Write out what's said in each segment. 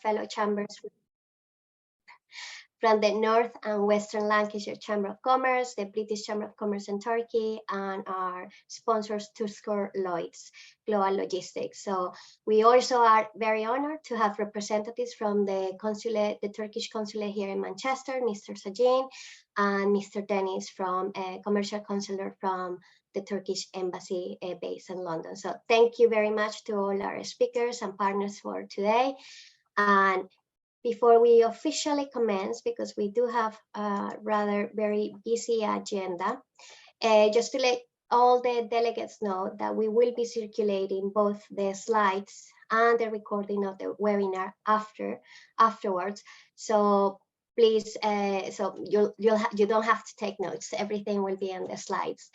fellow chambers from the North and Western Lancashire Chamber of Commerce, the British Chamber of Commerce in Turkey, and our sponsors, Tuskor Lloyd's Global Logistics. So we also are very honored to have representatives from the consulate, the Turkish consulate here in Manchester, Mr. Sajin, and Mr. Dennis from Commercial Counselor from the Turkish Embassy based in London. So thank you very much to all our speakers and partners for today. And before we officially commence, because we do have a rather very busy agenda, just to let all the delegates know that we will be circulating both the slides and the recording of the webinar afterwards. So please, so you don't have to take notes. Everything will be on the slides.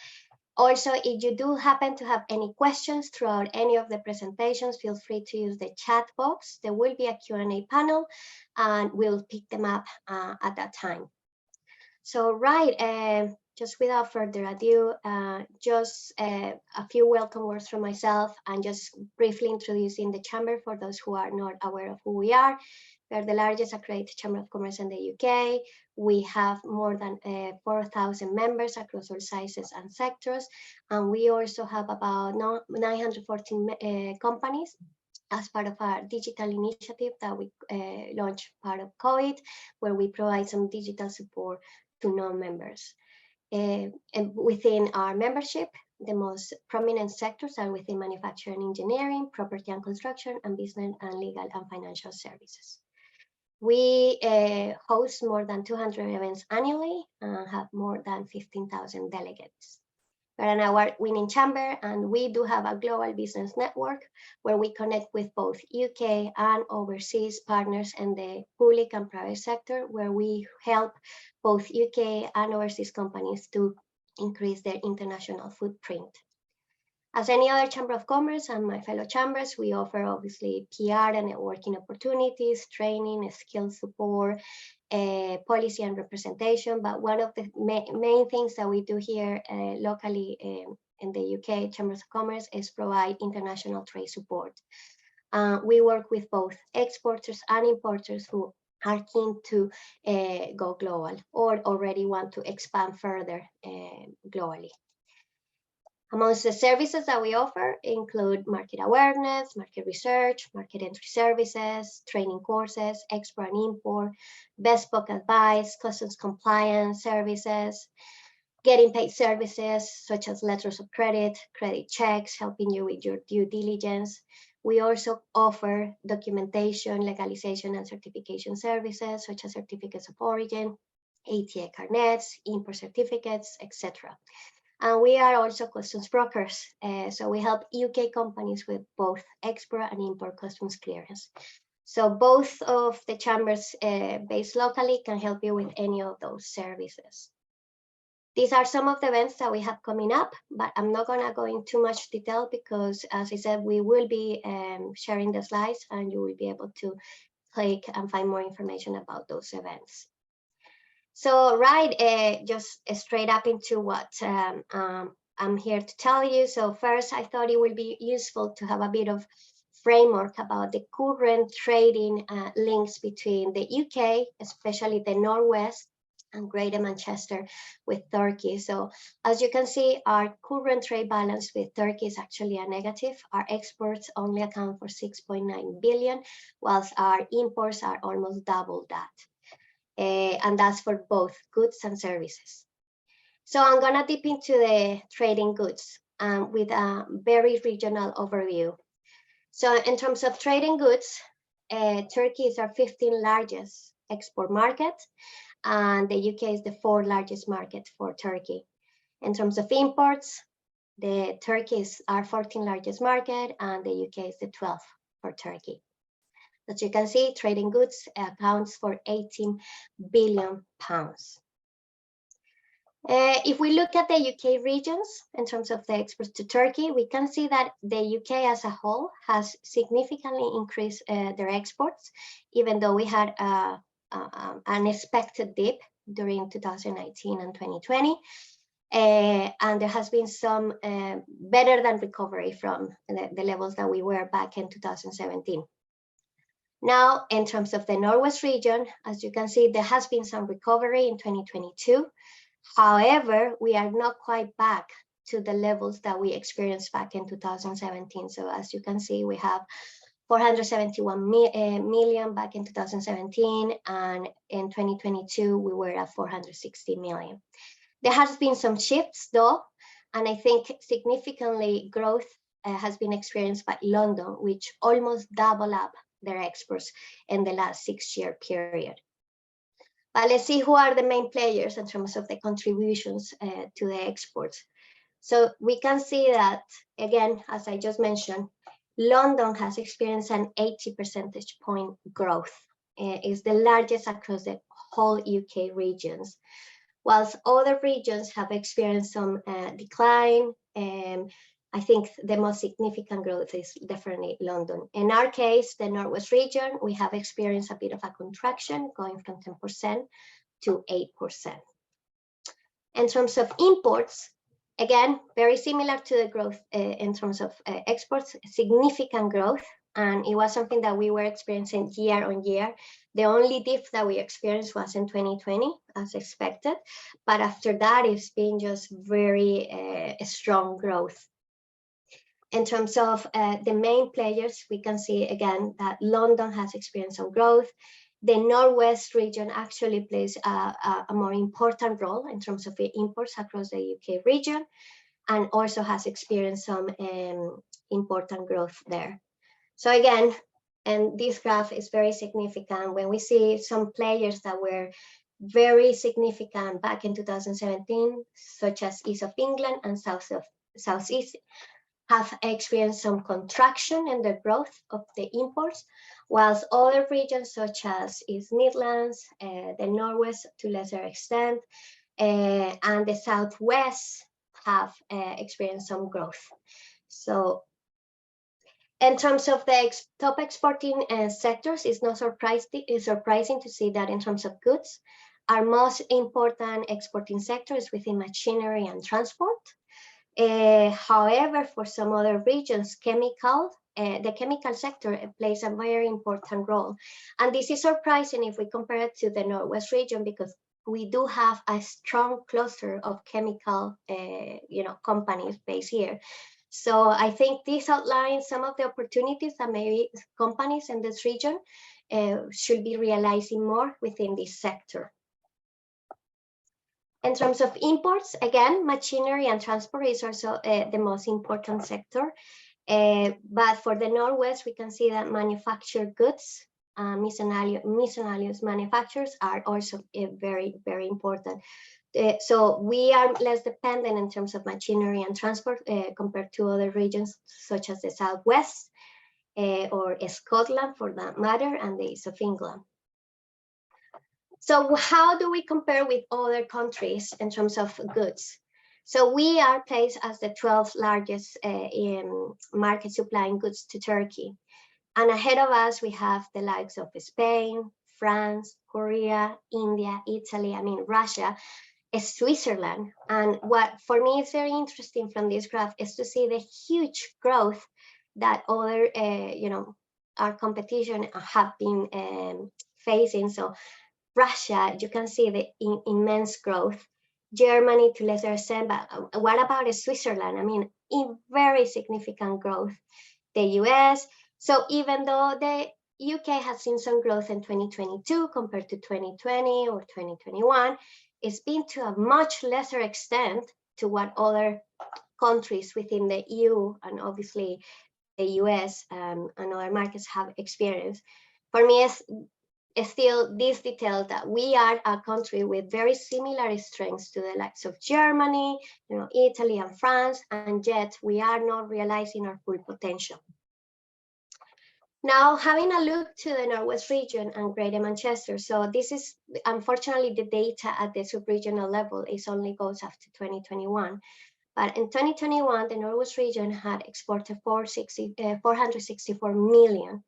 Also, if you do happen to have any questions throughout any of the presentations, feel free to use the chat box. There will be a Q&A panel, and we'll pick them up at that time. So, right, just without further ado, just a few welcome words from myself, and just briefly introducing the Chamber for those who are not aware of who we are. We are the largest accredited Chamber of Commerce in the UK. We have more than 4,000 members across all sizes and sectors. And we also have about 914 companies as part of our digital initiative that we launched part of COVID, where we provide some digital support to non-members. And within our membership, the most prominent sectors are within manufacturing, engineering, property and construction, and business and legal and financial services. We host more than 200 events annually and have more than 15,000 delegates. We're an award-winning chamber, and we do have a global business network where we connect with both UK and overseas partners in the public and private sector, where we help both UK and overseas companies to increase their international footprint. As any other Chamber of Commerce and my fellow chambers, we offer obviously PR and networking opportunities, training, skill support, policy and representation. But one of the main things that we do here locally in the UK Chambers of Commerce is provide international trade support. We work with both exporters and importers who are keen to go global or already want to expand further globally. Amongst the services that we offer include market awareness, market research, market entry services, training courses, export and import, bespoke advice, customs compliance services, getting paid services such as letters of credit, credit checks, helping you with your due diligence. We also offer documentation, legalization, and certification services such as certificates of origin, ATA carnets, import certificates, etc. And we are also customs brokers. So we help UK companies with both export and import customs clearance. So both of the chambers based locally can help you with any of those services. These are some of the events that we have coming up, but I'm not gonna go into too much detail because, as I said, we will be sharing the slides and you will be able to click and find more information about those events. So, right, just straight up into what I'm here to tell you. So first, I thought it would be useful to have a bit of framework about the current trading links between the UK, especially the Northwest and Greater Manchester with Turkey. So as you can see, our current trade balance with Turkey is actually a negative. Our exports only account for 6.9 billion, whilst our imports are almost double that. And that's for both goods and services. So I'm gonna dip into the trading goods with a very regional overview. So in terms of trading goods, Turkey is our 15th largest export market, and the UK is the 4th largest market for Turkey. In terms of imports, the Turkey is our 14th largest market, and the UK is the 12th for Turkey. As you can see, trading goods accounts for 18 billion pounds. If we look at the UK regions in terms of the exports to Turkey, we can see that the UK as a whole has significantly increased their exports, even though we had an expected dip during 2019 and 2020. And there has been some better than recovery from the levels that we were back in 2017. Now, in terms of the Northwest region, as you can see, there has been some recovery in 2022. However, we are not quite back to the levels that we experienced back in 2017. So as you can see, we have 471 million back in 2017, and in 2022, we were at 460 million. There has been some shifts though, and I think significantly growth has been experienced by London, which almost doubled up their exports in the last 6-year period. But let's see who are the main players in terms of the contributions to the exports. So we can see that, again, as I just mentioned, London has experienced an 80 percentage point growth. It's the largest across the whole UK regions, whilst other regions have experienced some decline. I think the most significant growth is definitely London. In our case, the Northwest region, we have experienced a bit of a contraction, going from 10% to 8%. In terms of imports, again, very similar to the growth in terms of exports, significant growth. And it was something that we were experiencing year on year. The only dip that we experienced was in 2020, as expected. But after that, it's been just very strong growth. In terms of the main players, we can see again that London has experienced some growth. The Northwest region actually plays a more important role in terms of the imports across the UK region, and also has experienced some important growth there. So again, and this graph is very significant when we see some players that were very significant back in 2017, such as East of England and Southeast, have experienced some contraction in the growth of the imports, whilst other regions such as East Midlands, the Northwest to a lesser extent, and the Southwest have experienced some growth. So in terms of the top exporting sectors, it's not surprising to see that in terms of goods, our most important exporting sector is within machinery and transport. However, for some other regions, the chemical sector plays a very important role. And this is surprising if we compare it to the Northwest region, because we do have a strong cluster of chemical companies based here. So I think this outlines some of the opportunities that maybe companies in this region should be realizing more within this sector. In terms of imports, again, machinery and transport is also the most important sector. But for the Northwest, we can see that manufactured goods, miscellaneous manufacturers are also very, very important. So we are less dependent in terms of machinery and transport compared to other regions such as the Southwest or Scotland for that matter, and the East of England. So how do we compare with other countries in terms of goods? So we are placed as the 12th largest market supplying goods to Turkey. And ahead of us, we have the likes of Spain, France, Korea, India, Italy, Russia, Switzerland. And what for me is very interesting from this graph is to see the huge growth that other, our competition have been facing. So Russia, you can see the immense growth. Germany to lesser extent, but what about Switzerland? In very significant growth. The US. So even though the UK has seen some growth in 2022 compared to 2020 or 2021, it's been to a much lesser extent to what other countries within the EU and obviously the US and other markets have experienced. For me, it's still this detail that we are a country with very similar strengths to the likes of Germany, Italy and France, and yet we are not realizing our full potential. Now, having a look to the Northwest region and Greater Manchester. So this is, unfortunately, the data at the sub-regional level only goes up to 2021. But in 2021, the Northwest region had exported 464 million.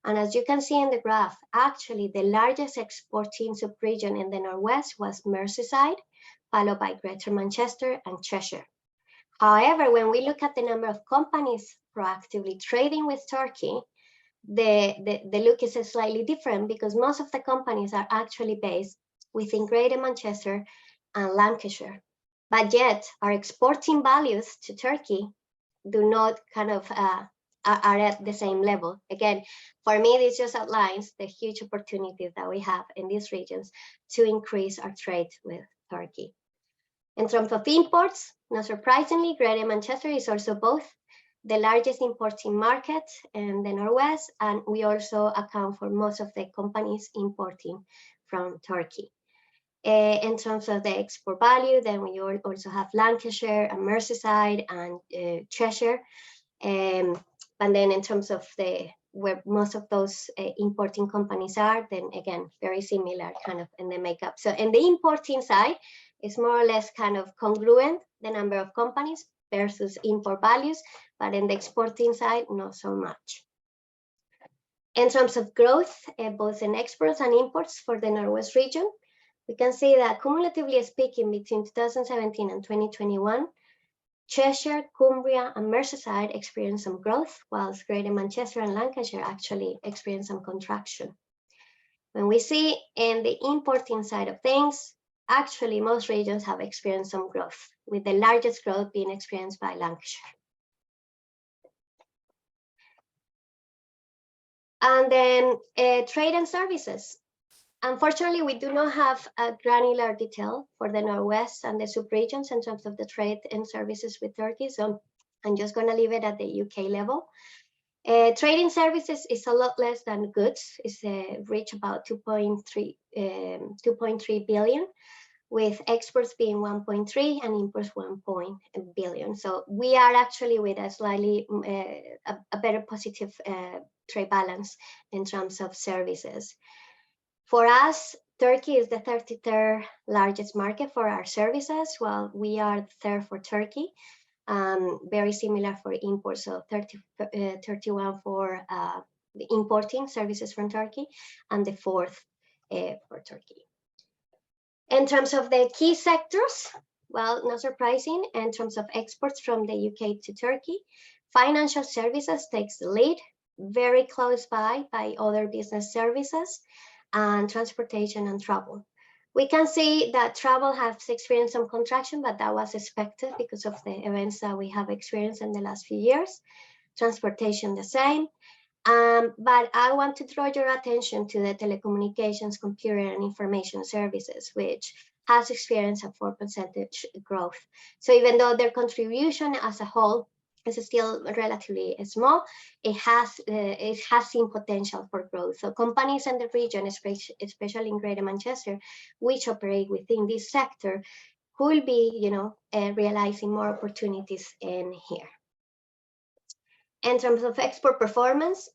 And as you can see in the graph, actually the largest exporting sub-region in the Northwest was Merseyside, followed by Greater Manchester and Cheshire. However, when we look at the number of companies proactively trading with Turkey, the look is slightly different because most of the companies are actually based within Greater Manchester and Lancashire, but yet our exporting values to Turkey do not kind of are at the same level. Again, for me, this just outlines the huge opportunities that we have in these regions to increase our trade with Turkey. In terms of imports, not surprisingly, Greater Manchester is also both the largest importing market in the Northwest, and we also account for most of the companies importing from Turkey. In terms of the export value, then we also have Lancashire and Merseyside and Cheshire. And then in terms of where most of those importing companies are, then again, very similar kind of in the makeup. So in the importing side, it's more or less kind of congruent, the number of companies versus import values, but in the exporting side, not so much. In terms of growth, both in exports and imports for the Northwest region, we can see that cumulatively speaking, between 2017 and 2021, Cheshire, Cumbria, and Merseyside experienced some growth, whilst Greater Manchester and Lancashire actually experienced some contraction. When we see in the importing side of things, actually most regions have experienced some growth, with the largest growth being experienced by Lancashire. And then trade and services. Unfortunately, we do not have a granular detail for the Northwest and the sub-regions in terms of the trade and services with Turkey, so I'm just going to leave it at the UK level. Trading services is a lot less than goods. It's reached about 2.3 billion, with exports being 1.3 and imports 1 billion. So we are actually with a slightly a better positive trade balance in terms of services. For us, Turkey is the 33rd largest market for our services, while we are third for Turkey. Very similar for imports, so 31 for the importing services from Turkey, and the fourth for Turkey. In terms of the key sectors, well, not surprising, in terms of exports from the UK to Turkey, financial services takes the lead, very close by other business services, and transportation and travel. We can see that travel has experienced some contraction, but that was expected because of the events that we have experienced in the last few years. Transportation the same. But I want to draw your attention to the telecommunications, computer and information services, which has experienced a 4% growth. So even though their contribution as a whole is still relatively small, it has seen potential for growth. So companies in the region, especially in Greater Manchester, which operate within this sector, could be, realizing more opportunities in here. In terms of export performance,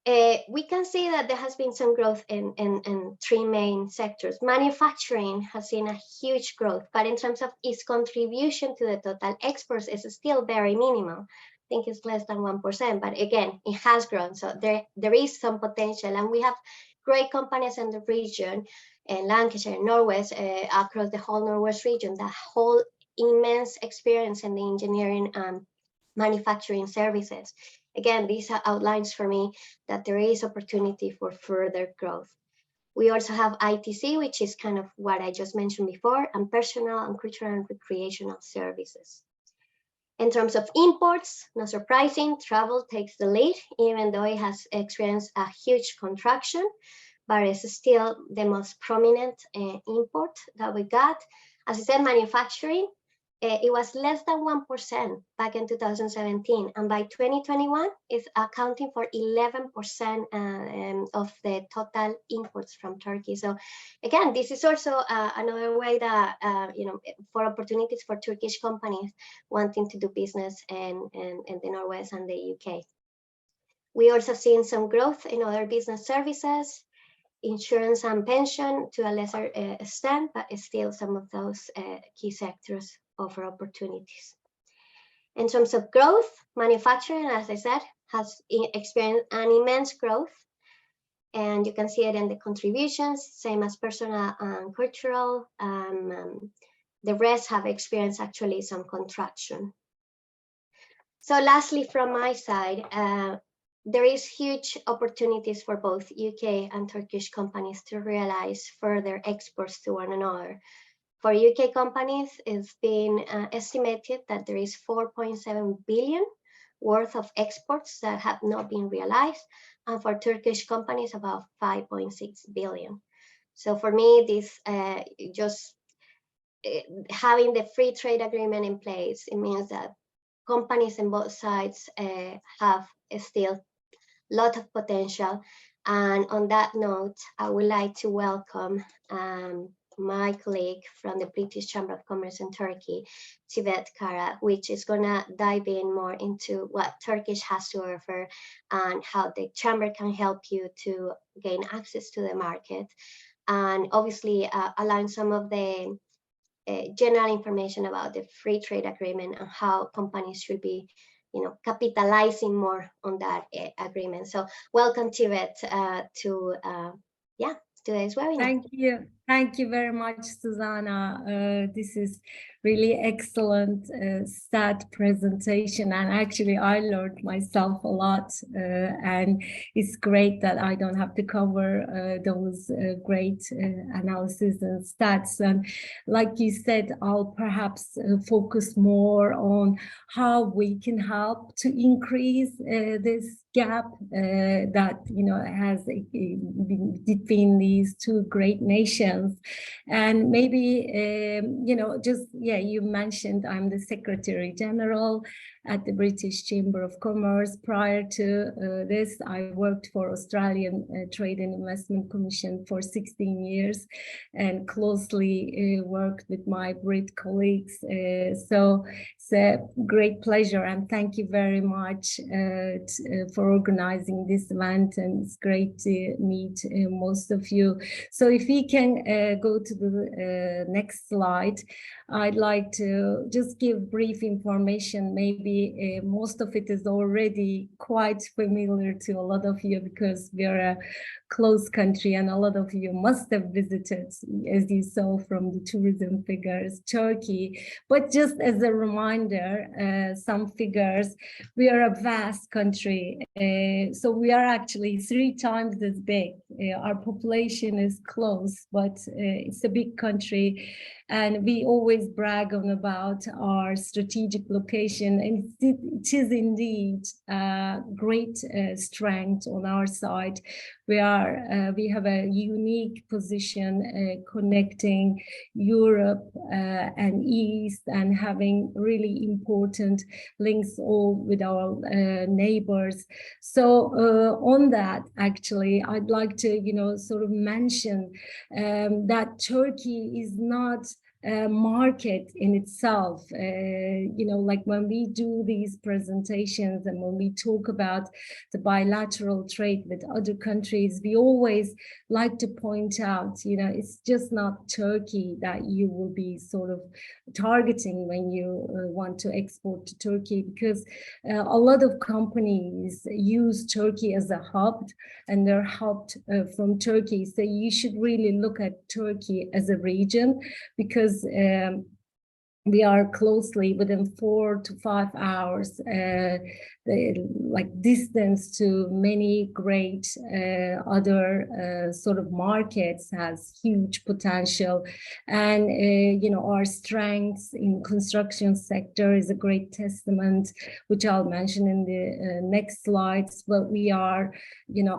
we can see that there has been some growth in three main sectors. Manufacturing has seen a huge growth, but in terms of its contribution to the total exports, is still very minimal. I think it's less than 1%, but again, it has grown. So there is some potential, and we have great companies in the region, in Lancashire, Northwest, across the whole Northwest region, that whole immense experience in the engineering and manufacturing services. Again, this outlines for me that there is opportunity for further growth. We also have ITC, which is kind of what I just mentioned before, and personal and cultural and recreational services. In terms of imports, not surprising, travel takes the lead, even though it has experienced a huge contraction, but it's still the most prominent import that we got. As I said, manufacturing, it was less than 1% back in 2017, and by 2021, it's accounting for 11% of the total imports from Turkey. So again, this is also another way that, for opportunities for Turkish companies wanting to do business in the Northwest and the UK. We also seen some growth in other business services, insurance and pension to a lesser extent, but still some of those key sectors offer opportunities. In terms of growth, manufacturing, as I said, has experienced an immense growth, and you can see it in the contributions, same as personal and cultural. The rest have experienced actually some contraction. So lastly, from my side, there is huge opportunities for both UK and Turkish companies to realize further exports to one another. For UK companies, it's been estimated that there is 4.7 billion worth of exports that have not been realized, and for Turkish companies, about 5.6 billion. So for me, this just having the free trade agreement in place, it means that companies on both sides have still a lot of potential. And on that note, I would like to welcome my colleague from the British Chamber of Commerce in Turkey, Tibet Kara, which is gonna dive in more into what Turkish has to offer and how the Chamber can help you to gain access to the market. And obviously allowing some of the general information about the free trade agreement and how companies should be, capitalizing more on that agreement. So welcome, Tibet, to today's webinar. Thank you very much, Susanna. This is really excellent stat presentation, and actually I learned myself a lot, and it's great that I don't have to cover those great analysis and stats. And like you said, I'll perhaps focus more on how we can help to increase this gap that has between these two great nations. And maybe you mentioned I'm the Secretary General at the British Chamber of Commerce. Prior to this, I worked for Australian Trade and Investment Commission for 16 years and closely worked with my Brit colleagues. So it's a great pleasure, and thank you very much for organizing this event, and it's great to meet most of you. So if we can go to the next slide, I'd like to just give brief information. Maybe most of it is already quite familiar to a lot of you because we are a close country, and a lot of you must have visited, as you saw from the tourism figures, Turkey. But just as a reminder, some figures, we are a vast country. So we are actually 3 times as big. Our population is close, but it's a big country. And we always brag on about our strategic location, and it is indeed great strength on our side. We have a unique position connecting Europe and East, and having really important links all with our neighbors. So on that, actually, I'd like to sort of mention that Turkey is not market in itself. Like when we do these presentations and when we talk about the bilateral trade with other countries, we always like to point out, it's just not Turkey that you will be sort of targeting when you want to export to Turkey, because a lot of companies use Turkey as a hub, and they're hubbed from Turkey. So you should really look at Turkey as a region, because we are closely within 4 to 5 hours, distance to many great other sort of markets, has huge potential. And our strengths in construction sector is a great testament, which I'll mention in the next slides. But we are,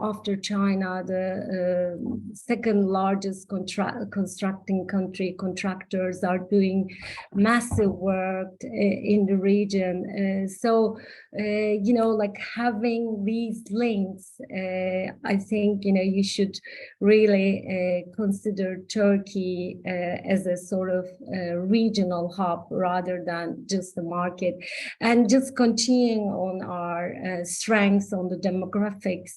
after China, the second largest constructing country. Contractors are doing massive work in the region. So having these links, I think you should really consider Turkey as a sort of regional hub rather than just the market. And just continuing on our strengths on the demographics,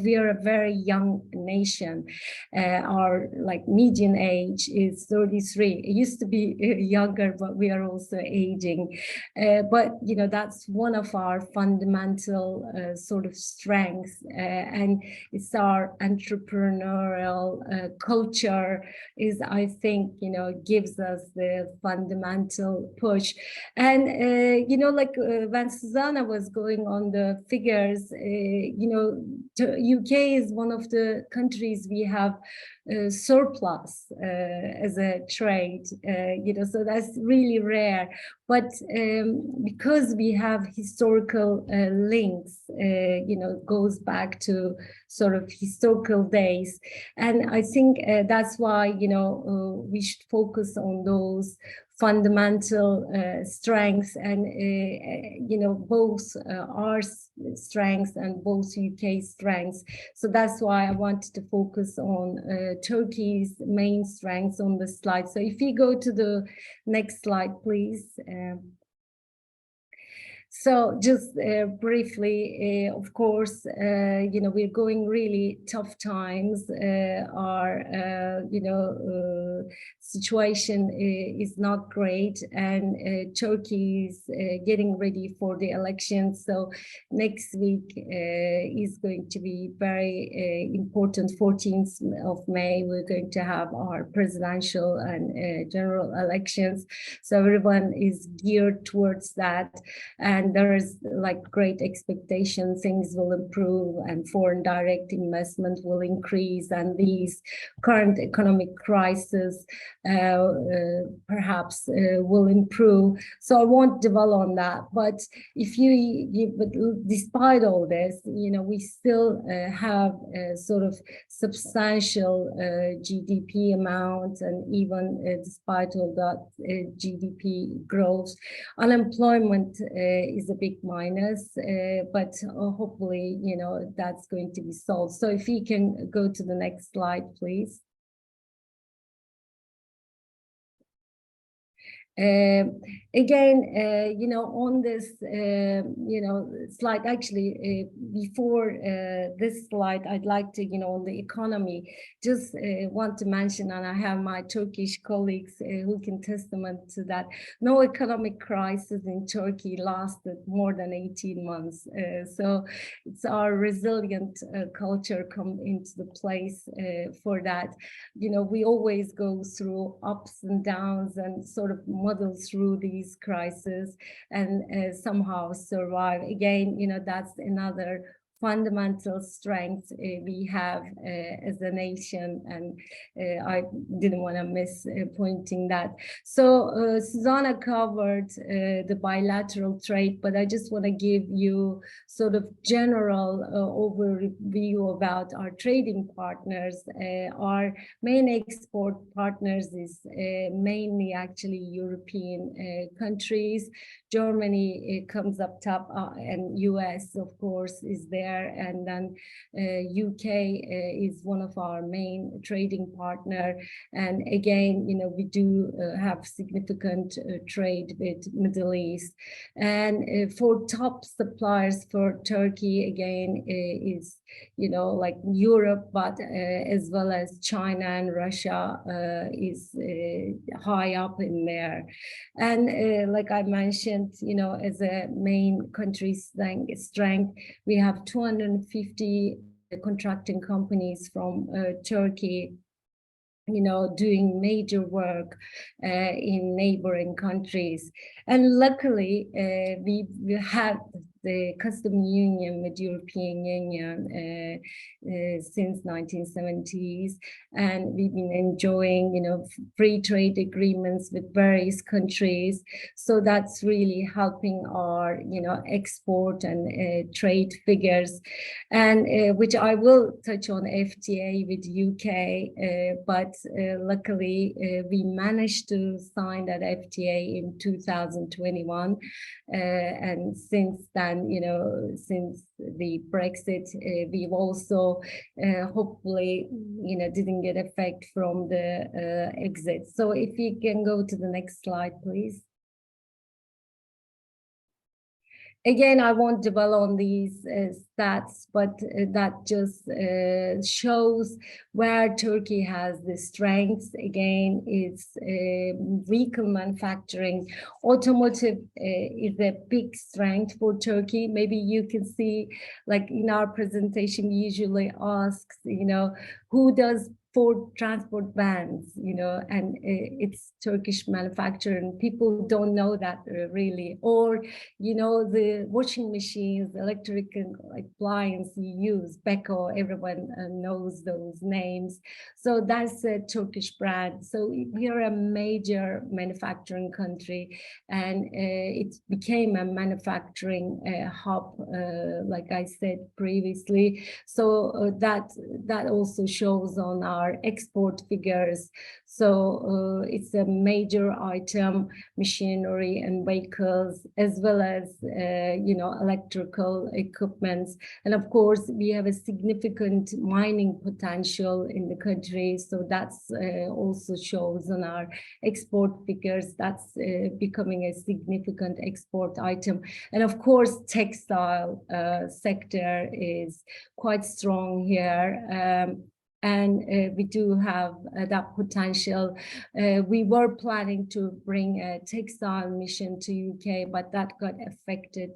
we are a very young nation. Our median age is 33. It used to be younger younger, but we are also aging. But, you know, that's one of our fundamental sort of strengths, and it's our entrepreneurial culture is, I think, you know, gives us the fundamental push. And, you know, like when Susanna was going on the figures, you know, UK is one of the countries we have surplus as a trade, you know, so that's really rare. But because we have historical links, you know, goes back to sort of historical days. And I think that's why, you know, we should focus on those fundamental strengths, and you know, both our strengths and both UK strengths. So that's why I wanted to focus on Turkey's main strengths on the slide. So if you go to the next slide, please. So just briefly, of course, you know, we're going really tough times. Our, you know, situation is not great, and Turkey is getting ready for the elections. So next week is going to be very important. 14th of May, we're going to have our presidential and general elections. So everyone is geared towards that. And there is like great expectation things will improve and foreign direct investment will increase, and these current economic crisis perhaps will improve. So I won't dwell on that, but if but despite all this, you know, we still have a sort of substantial GDP amount, and even despite all that GDP growth, unemployment is a big minus, but hopefully, you know, that's going to be solved. So if you can go to the next slide, please. Again, you know, on this, you know, slide, actually, before this slide, I'd like to, you know, on the economy, just want to mention, and I have my Turkish colleagues who can testament to that, no economic crisis in Turkey lasted more than 18 months. So it's our resilient culture come into the place for that. You know, we always go through ups and downs and sort of muddle through these crises and somehow survive. Again, you know, that's another fundamental strength we have as a nation, and I didn't want to miss pointing that. So Susanna covered the bilateral trade, but I just want to give you sort of general overview about our trading partners. Our main export partners is mainly actually European countries. Germany comes up top, and US, of course, is there, and then UK is one of our main trading partner. And again, you know, we do have significant trade with Middle East. And for top suppliers for Turkey, again, is, you know, like Europe, but as well as China and Russia is high up in there. And like I mentioned, you know, as a main country strength, we have 250 contracting companies from Turkey, you know, doing major work in neighboring countries. And luckily, we had the custom union with European Union since 1970s, and we've been enjoying, you know, free trade agreements with various countries. So that's really helping our, you know, export and trade figures, and which I will touch on FTA with UK, but luckily we managed to sign that FTA in 2021, and since then, you know, since the Brexit, we've also hopefully, you know, didn't get effect from the exit. So if you can go to the next slide, please. Again, I won't dwell on these stats, but that just shows where Turkey has the strengths. Again, it's vehicle manufacturing. Automotive is a big strength for Turkey. Maybe you can see, like in our presentation, we usually ask, who does Ford transport vans, and it's Turkish manufacturer, and people don't know that really. Or, the washing machines, electric appliance you use, Beko, everyone knows those names. So that's a Turkish brand. So we are a major manufacturing country, and it became a manufacturing hub, like I said previously. So that also shows on our export figures. So it's a major item, machinery and vehicles, as well as electrical equipments. And of course, we have a significant mining potential in the country. So that's also shows on our export figures. That's becoming a significant export item. And of course, textile sector is quite strong here. And we do have that potential. We were planning to bring a textile mission to UK, but that got affected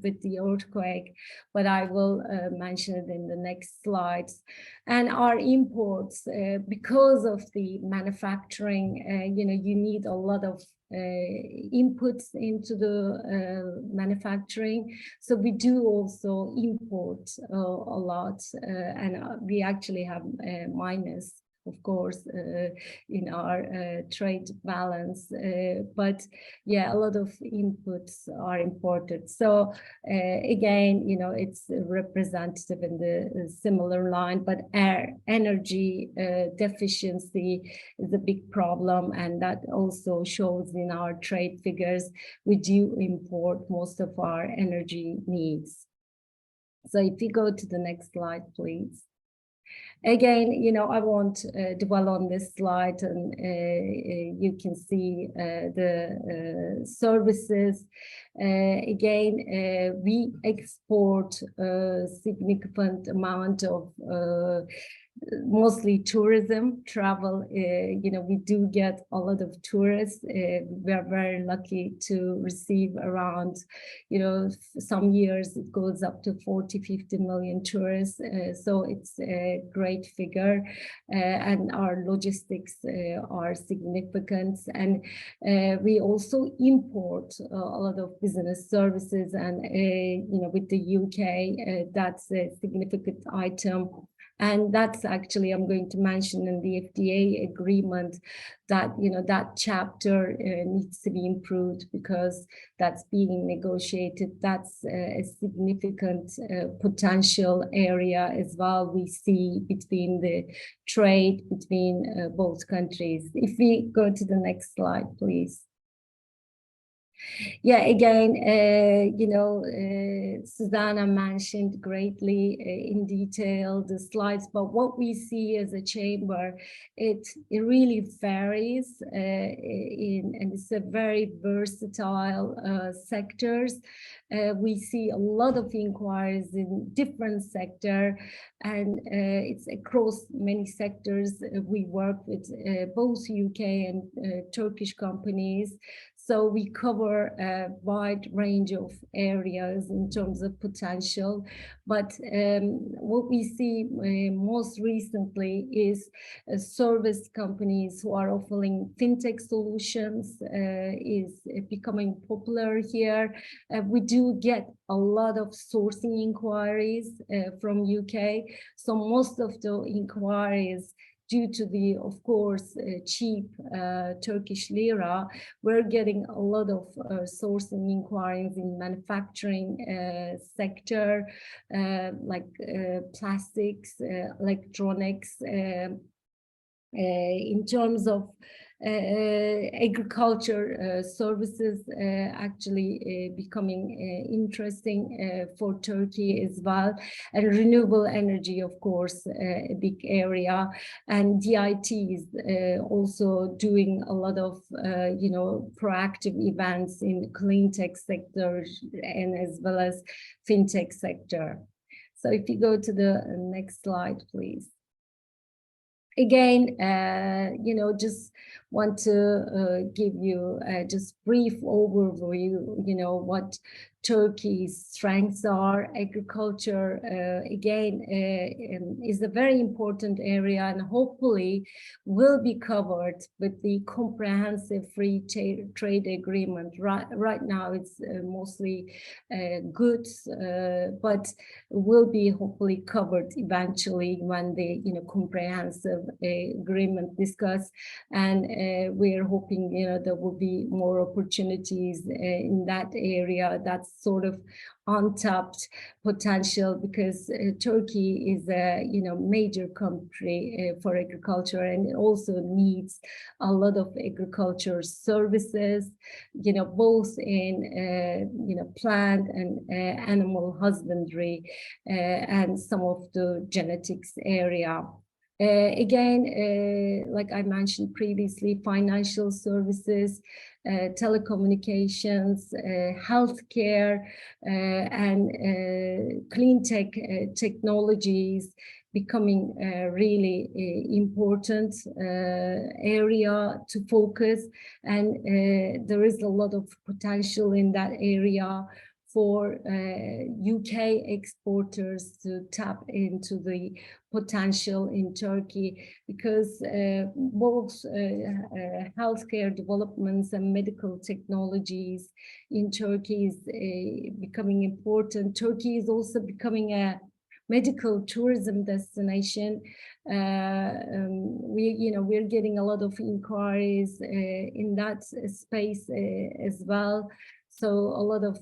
with the earthquake. But I will mention it in the next slides. And our imports, because of the manufacturing, you need a lot of inputs into the manufacturing. So we do also import a lot, and we actually have minus, of course, in our trade balance. But yeah, a lot of inputs are imported. So again, it's representative in the similar line, but energy deficiency is a big problem, and that also shows in our trade figures. We do import most of our energy needs. So if you go to the next slide, please. Again, I won't dwell on this slide, and you can see the services. Again, we export a significant amount of mostly tourism, travel. We do get a lot of tourists. We're very lucky to receive around, some years it goes up to 40-50 million tourists. So it's a great figure, and our logistics are significant. And we also import a lot of business services, and with the UK, that's a significant item. And that's actually, I'm going to mention in the FTA agreement that, that chapter needs to be improved, because that's being negotiated. That's a significant potential area as well we see between the trade between both countries. If we go to the next slide, please. Yeah, again, Susanna mentioned greatly in detail the slides, but what we see as a chamber, it really varies and it's a very versatile sectors. We see a lot of inquiries in different sectors, and it's across many sectors. We work with both UK and Turkish companies. So we cover a wide range of areas in terms of potential. But what we see most recently is service companies who are offering fintech solutions is becoming popular here. We do get a lot of sourcing inquiries from UK. So most of the inquiries, due to the, of course, cheap Turkish lira, we're getting a lot of sourcing inquiries in manufacturing sector, like plastics, electronics. In terms of agriculture services actually becoming interesting for Turkey as well, and renewable energy, of course, a big area, and DIT is also doing a lot of proactive events in clean tech sector and as well as fintech sector. So if you go to the next slide, please. Again, just want to give you just brief overview, what Turkey's strengths are. Agriculture, again, is a very important area and hopefully will be covered with the comprehensive free trade agreement. Right now, it's mostly goods, but will be hopefully covered eventually when the comprehensive agreement discussed, and we're hoping there will be more opportunities in that area. That's sort of untapped potential, because Turkey is a major country for agriculture, and it also needs a lot of agriculture services, both in plant and animal husbandry and some of the genetics area. Again, like I mentioned previously, financial services, telecommunications, healthcare, and clean tech technologies becoming a really important area to focus. And there is a lot of potential in that area for UK exporters to tap into the potential in Turkey, because both healthcare developments and medical technologies in Turkey is becoming important. Turkey is also becoming a medical tourism destination. We're getting a lot of inquiries in that space as well. So a lot of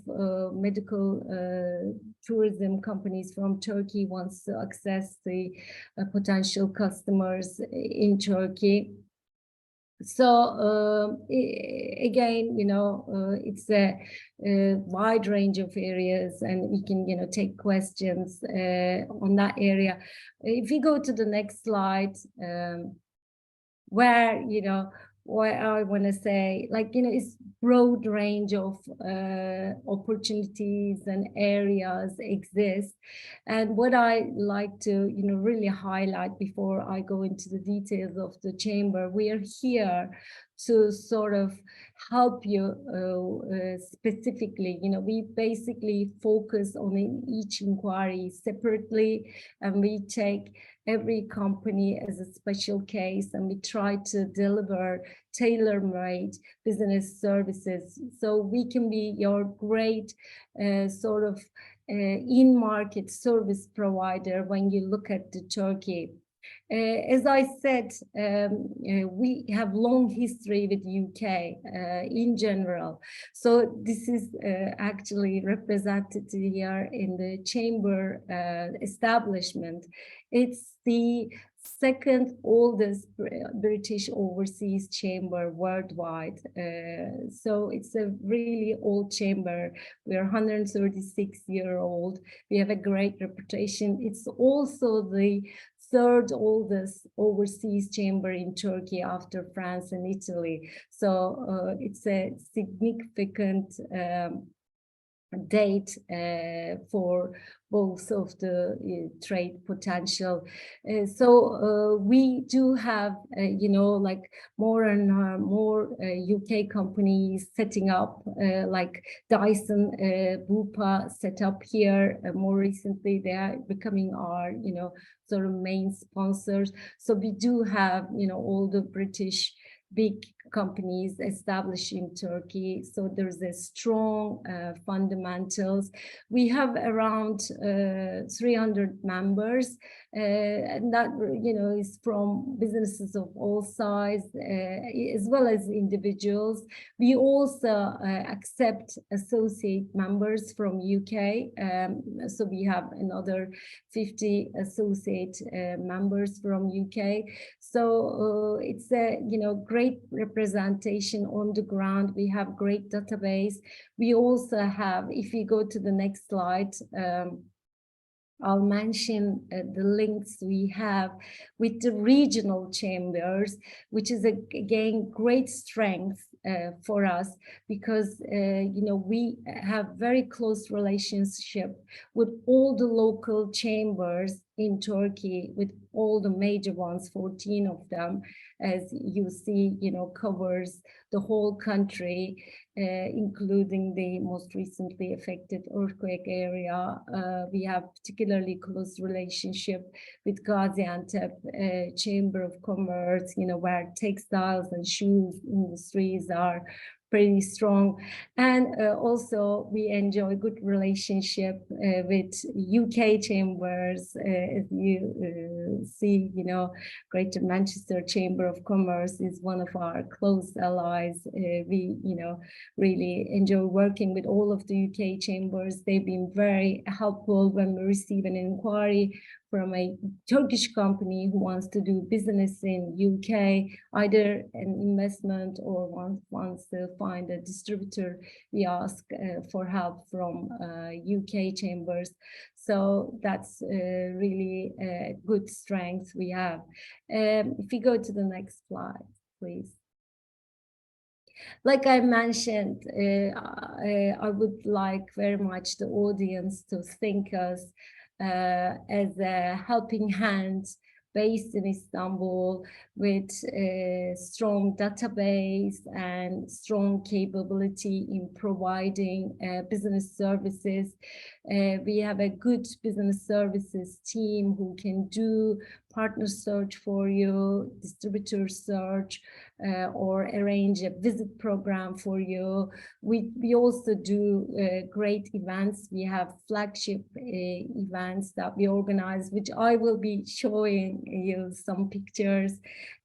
medical tourism companies from Turkey wants to access the potential customers in Turkey. So again, it's a wide range of areas, and we can take questions on that area. If we go to the next slide, where what I want to say, it's broad range of opportunities and areas exist. And what I like to really highlight before I go into the details of the chamber, we are here to sort of help you specifically. We basically focus on each inquiry separately, and we take every company as a special case, and we try to deliver tailor-made business services, so we can be your great sort of in-market service provider when you look at the Turkey. As I said, we have long history with UK in general. So this is actually represented here in the chamber establishment. It's the second oldest British overseas chamber worldwide. So it's a really old chamber. We're 136-year-old. We have a great reputation. It's also the third oldest overseas chamber in Turkey after France and Italy. So it's a significant date for both of the trade potential. So we do have, more and more UK companies setting up, like Dyson, Bupa set up here. More recently, they are becoming our, sort of main sponsors. So we do have, all the British big companies established in Turkey. So there's a strong fundamentals. We have around 300 members, and that, you know, is from businesses of all sizes, as well as individuals. We also accept associate members from UK. So we have another 50 associate members from UK. So it's a, you know, great representation on the ground. We have great database. We also have, if you go to the next slide, I'll mention the links we have with the regional chambers, which is again great strength for us, because you know, we have very close relationship with all the local chambers in Turkey, with all the major ones, 14 of them, as you see, you know, covers the whole country, including the most recently affected earthquake area. We have particularly close relationship with Gaziantep Chamber of Commerce, you know, where textiles and shoes industries are pretty strong. And also we enjoy good relationship with UK chambers. As you see, you know, Greater Manchester Chamber of Commerce is one of our close allies. We, you know, really enjoy working with all of the UK chambers. They've been very helpful when we receive an inquiry from a Turkish company who wants to do business in UK, either an investment or wants to find a distributor. We ask for help from UK chambers. So that's really a good strength we have. If you go to the next slide, please. Like I mentioned, I would like very much the audience to think us as a helping hand based in Istanbul, with a strong database and strong capability in providing business services. We have a good business services team who can do partner search for you, distributor search, or arrange a visit program for you. We also do great events. We have flagship events that we organize, which I will be showing you some pictures.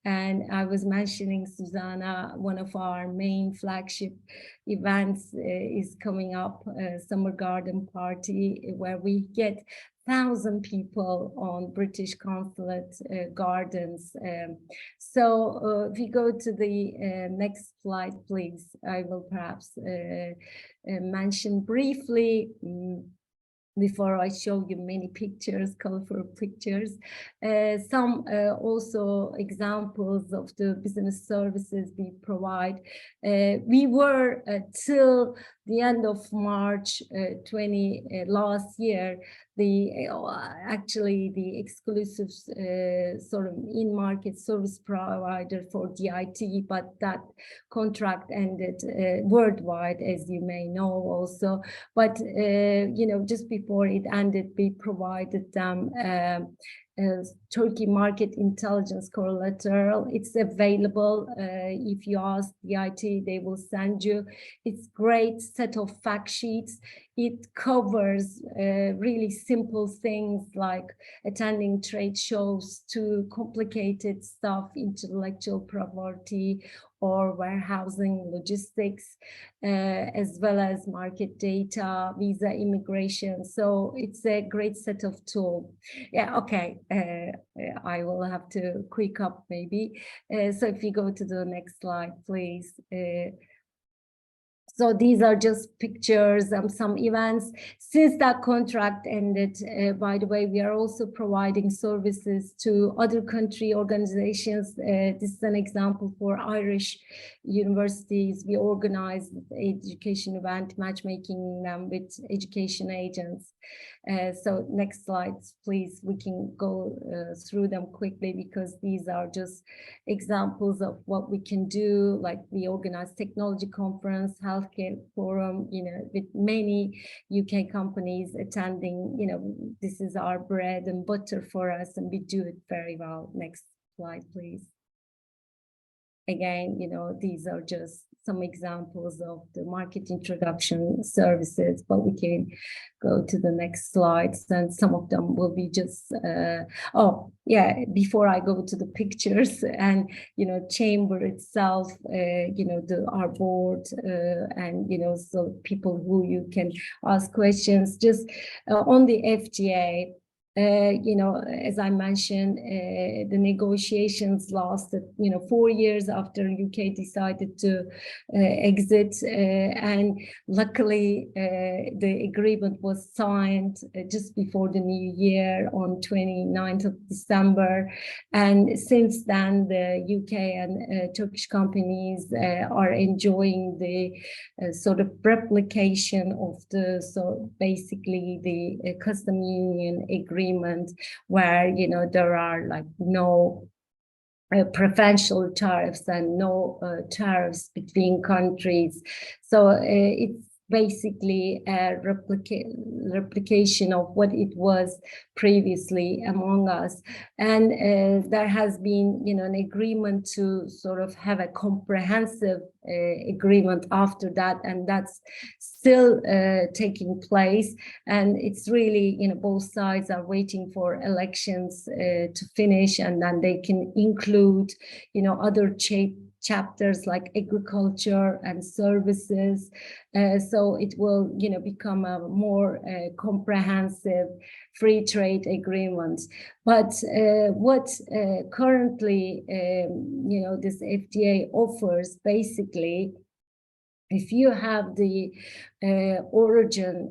And I was mentioning, Susanna, one of our main flagship events is coming up, Summer Garden Party, where we get 1,000 people on British Consulate gardens. So if you go to the next slide, please, I will perhaps mention briefly, before I show you many pictures, colorful pictures, some also examples of the business services we provide. We were till the end of March last year, actually the exclusive sort of in-market service provider for DIT, but that contract ended worldwide, as you may know also. But you know, just before it ended, we provided them Turkey Market Intelligence Collateral. It's available. If you ask the IT, they will send you. It's great set of fact sheets. It covers really simple things like attending trade shows to complicated stuff, intellectual property or warehousing, logistics, as well as market data, visa, immigration. So it's a great set of tools. Yeah, okay. I will have to quick up maybe. So if you go to the next slide, please. So these are just pictures of some events. Since that contract ended, by the way, we are also providing services to other country organizations. This is an example for Irish universities. We organized education event, matchmaking them with education agents. So next slide, please. We can go through them quickly because these are just examples of what we can do. Like we organize technology conference, healthcare forum, you know, with many UK companies attending. You know, this is our bread and butter for us, and we do it very well. Next slide, please. again, these are just some examples of the market introduction services, but we can go to the next slides, and some of them will be just, oh, yeah, before I go to the pictures and, chamber itself, our board, and, so people who you can ask questions, just on the FTA. As I mentioned, the negotiations lasted, 4 years after UK decided to exit, and luckily the agreement was signed just before the new year on 29th of December. And since then, the UK and Turkish companies are enjoying the sort of replication of basically the custom union agreement, where there are like no preferential tariffs and no tariffs between countries. So it's basically a replication of what it was previously among us. And there has been, an agreement to sort of have a comprehensive agreement after that, and that's still taking place. And it's really, both sides are waiting for elections to finish, and then they can include, other chapters like agriculture and services. So it will, become a more comprehensive free trade agreement. But what currently, this FTA offers, basically, if you have the origin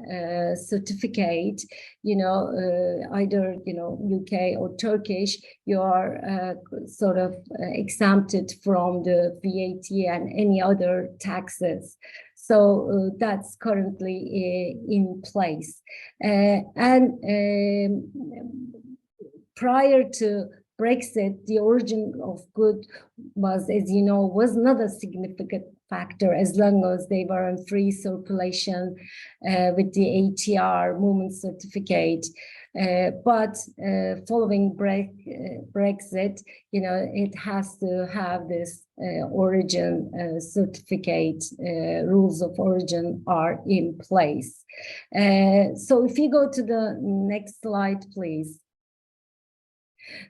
certificate, either, UK or Turkish, you are sort of exempted from the VAT and any other taxes. So that's currently in place. And prior to Brexit, the origin of good was, as you know, was not a significant factor as long as they were in free circulation with the ATR movement certificate. But following Brexit, it has to have this origin certificate. Rules of origin are in place. So if you go to the next slide, please.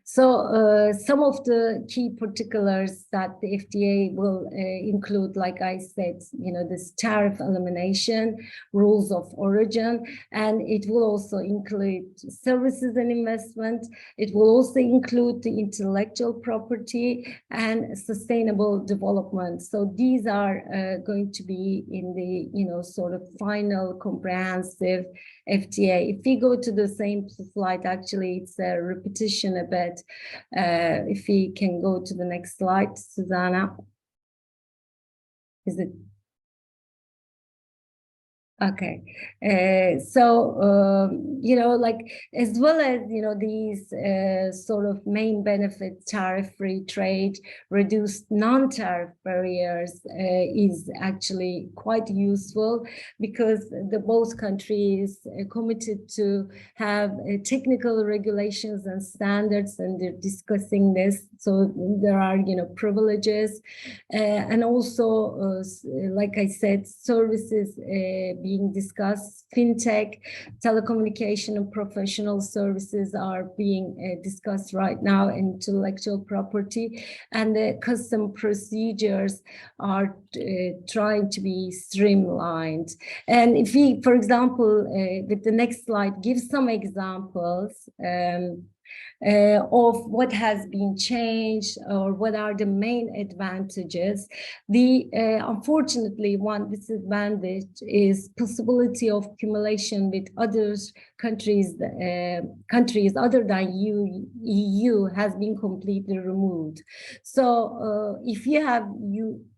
So some of the key particulars that the FTA will include, like I said, this tariff elimination, rules of origin, and it will also include services and investment. It will also include the intellectual property and sustainable development. So these are going to be in the, sort of final comprehensive FTA. If we go to the same slide, actually, it's a repetition a bit. If we can go to the next slide, Susanna. Is it? Okay, so like, as well as these sort of main benefits, tariff-free trade, reduced non-tariff barriers is actually quite useful, because both countries committed to have technical regulations and standards, and they're discussing this. So there are privileges, and also like I said, services being discussed. Fintech, telecommunication, and professional services are being discussed right now. Intellectual property and the custom procedures are trying to be streamlined. And if we, for example, with the next slide, give some examples of what has been changed, or what are the main advantages. Unfortunately, one disadvantage is possibility of accumulation with other countries other than EU has been completely removed. So if you have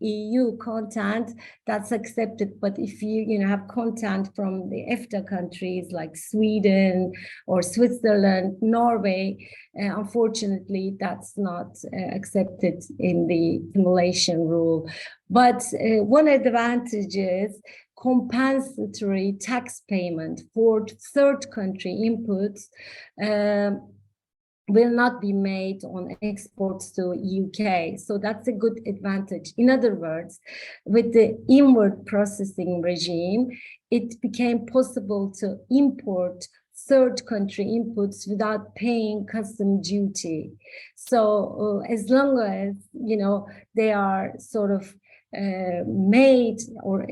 EU content, that's accepted, but if you have content from the FTA countries like Sweden or Switzerland, Norway, unfortunately, that's not accepted in the accumulation rule. But one advantage is compensatory tax payment for third country inputs will not be made on exports to UK. So that's a good advantage. In other words, with the inward processing regime, it became possible to import third country inputs without paying custom duty. So as long as, you know, they are sort of made or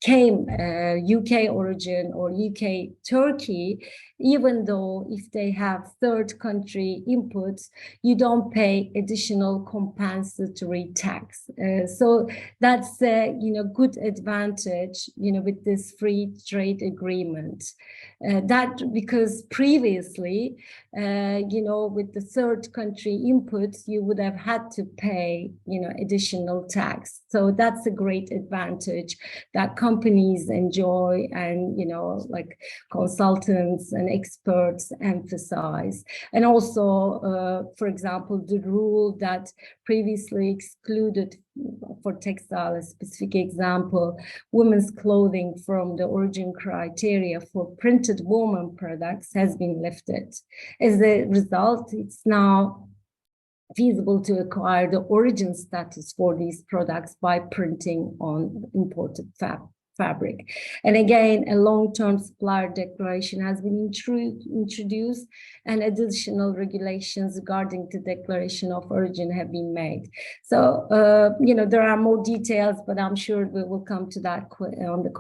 came UK origin or UK Turkey, even though if they have third country inputs, you don't pay additional compensatory tax. So that's a good advantage, with this free trade agreement. That because previously, with the third country inputs, you would have had to pay, additional tax. So that's a great advantage that companies enjoy, and like consultants and experts emphasize. And also, for example, the rule that previously excluded, for textile, a specific example, women's clothing from the origin criteria for printed women products has been lifted. As a result, it's now feasible to acquire the origin status for these products by printing on imported fabric. And again, a long-term supplier declaration has been introduced, and additional regulations regarding the declaration of origin have been made. So, there are more details, but I'm sure we will come to that on the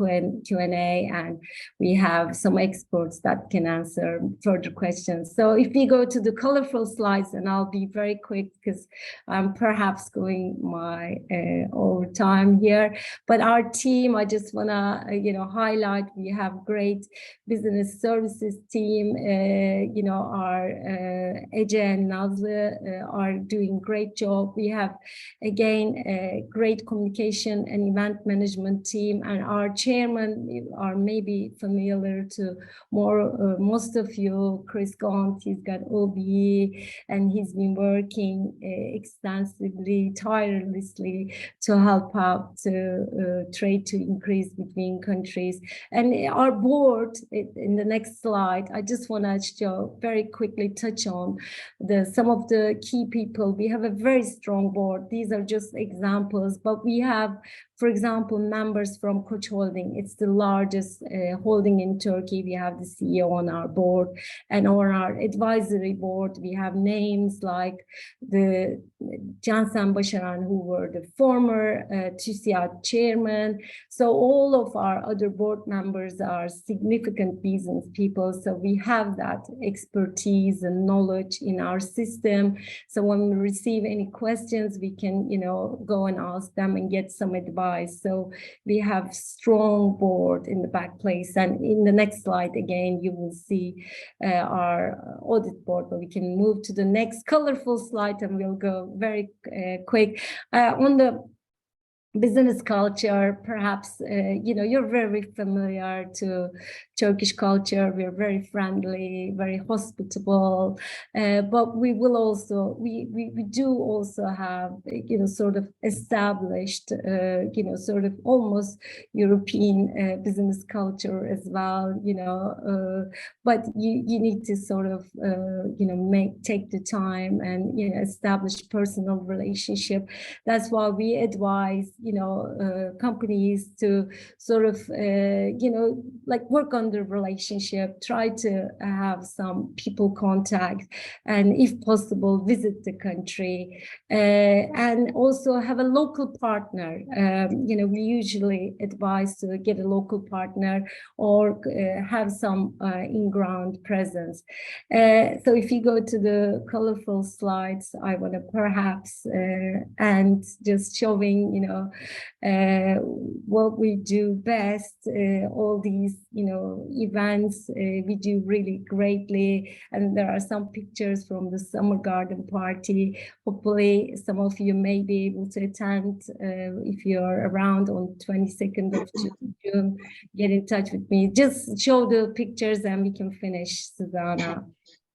Q&A, and we have some experts that can answer further questions. So if we go to the colorful slides, and I'll be very quick because I'm perhaps going my over time here, but our team, I just want to highlight, we have great business services team. Our Ece and Nazlı are doing great job. We have again a great communication and event management team, and our chairman are maybe familiar to most of you, Chris Gaunt. He's got OBE, and he's been working extensively, tirelessly to help out to trade to increase between countries. And our board, in the next slide, I just want to show very quickly, touch on some of the key people. We have a very strong board. These are just examples, but we have, for example, members from Koç Holding. It's the largest holding in Turkey. We have the CEO on our board, and on our advisory board, we have names like the Cansen Başaran, who were the former TÜSİAD chairman. So all of our other board members are significant business people. So we have that expertise and knowledge in our system. So when we receive any questions, we can, go and ask them and get some advice. So we have strong board in the back place. And in the next slide, again, you will see our audit board, but we can move to the next colorful slide, and we'll go very quick. On the business culture, perhaps, you're very familiar to Turkish culture. We're very friendly, very hospitable, but we will also, we do also have, sort of established, sort of almost European business culture as well, but you need to sort of, take the time and, establish personal relationship. That's why we advise, companies to sort of, like work on the relationship, try to have some people contact, and if possible, visit the country, and also have a local partner. We usually advise to get a local partner or have some in-ground presence. So if you go to the colorful slides, I want to perhaps and just showing, what we do best, all these, events we do really greatly. And there are some pictures from the summer garden party. Hopefully some of you may be able to attend. If you're around on 22nd of June, get in touch with me. Just show the pictures and we can finish, Susanna.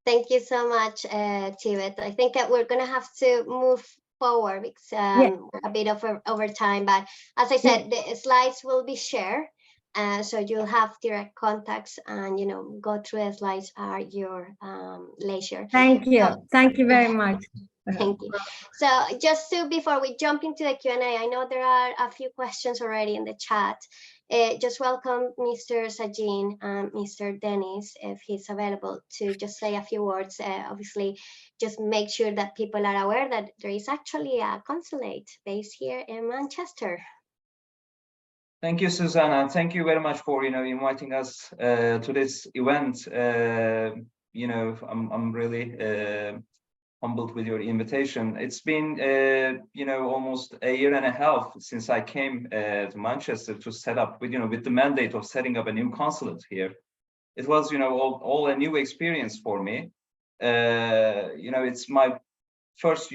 Thank you so much, Tivet. I think that we're going to have to move forward because a bit over time. But as I said, the slides will be shared, So you'll have direct contacts, and go through the slides at your leisure. Thank you. So, Thank you very much. thank you. So just before we jump into the Q&A, I know there are a few questions already in the chat. Just welcome Mr. Sajin and Mr. Dennis, if he's available, to just say a few words. Obviously, just make sure that people are aware that there is actually a consulate based here in Manchester. Thank you, Susanna. Thank you very much for inviting us to this event. I'm really humbled with your invitation. It's been almost a year and a half since I came to Manchester to set up with the mandate of setting up a new consulate here. It was all a new experience for me. It's my first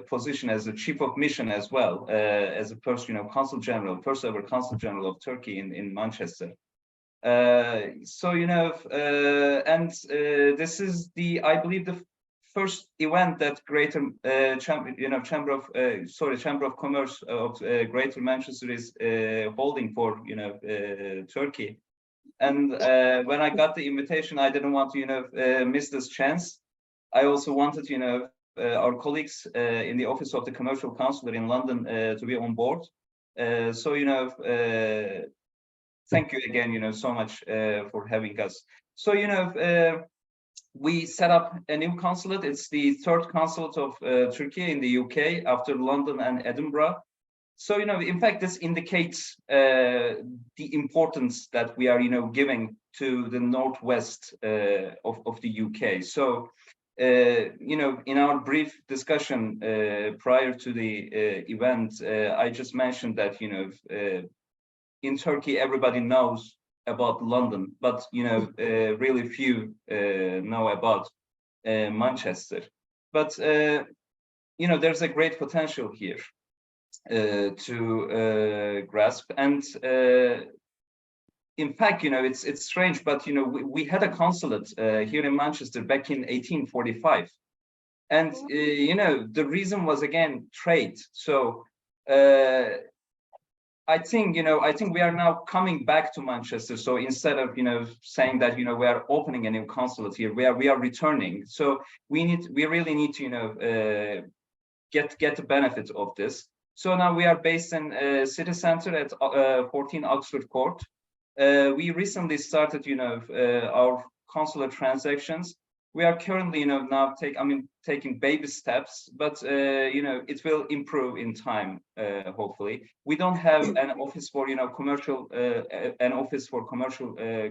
position as the chief of mission as well, as a first consul general, first ever consul general of Turkey in Manchester. This is I believe the first event that Chamber of Commerce of Greater Manchester is holding for Turkey. And when I got the invitation, I didn't want to miss this chance. I also wanted our colleagues in the office of the commercial counselor in London to be on board. Thank you again so much for having us. So we set up a new consulate. It's the third consulate of Turkey in the UK after London and Edinburgh. So in fact, this indicates the importance that we are giving to the northwest of the UK. So in our brief discussion prior to the event, I just mentioned that in Turkey everybody knows about London, but really few know about Manchester. But there's a great potential here to grasp. And in fact, it's strange, but we had a consulate here in Manchester back in 1845, and the reason was again trade. So I think we are now coming back to Manchester. So instead of saying that we are opening a new consulate here, we are returning. So we really need to get the benefit of this. So now we are based in city center at 14 Oxford Court. We recently started our consular transactions. We are currently now taking baby steps, but it will improve in time, hopefully. We don't have an office for commercial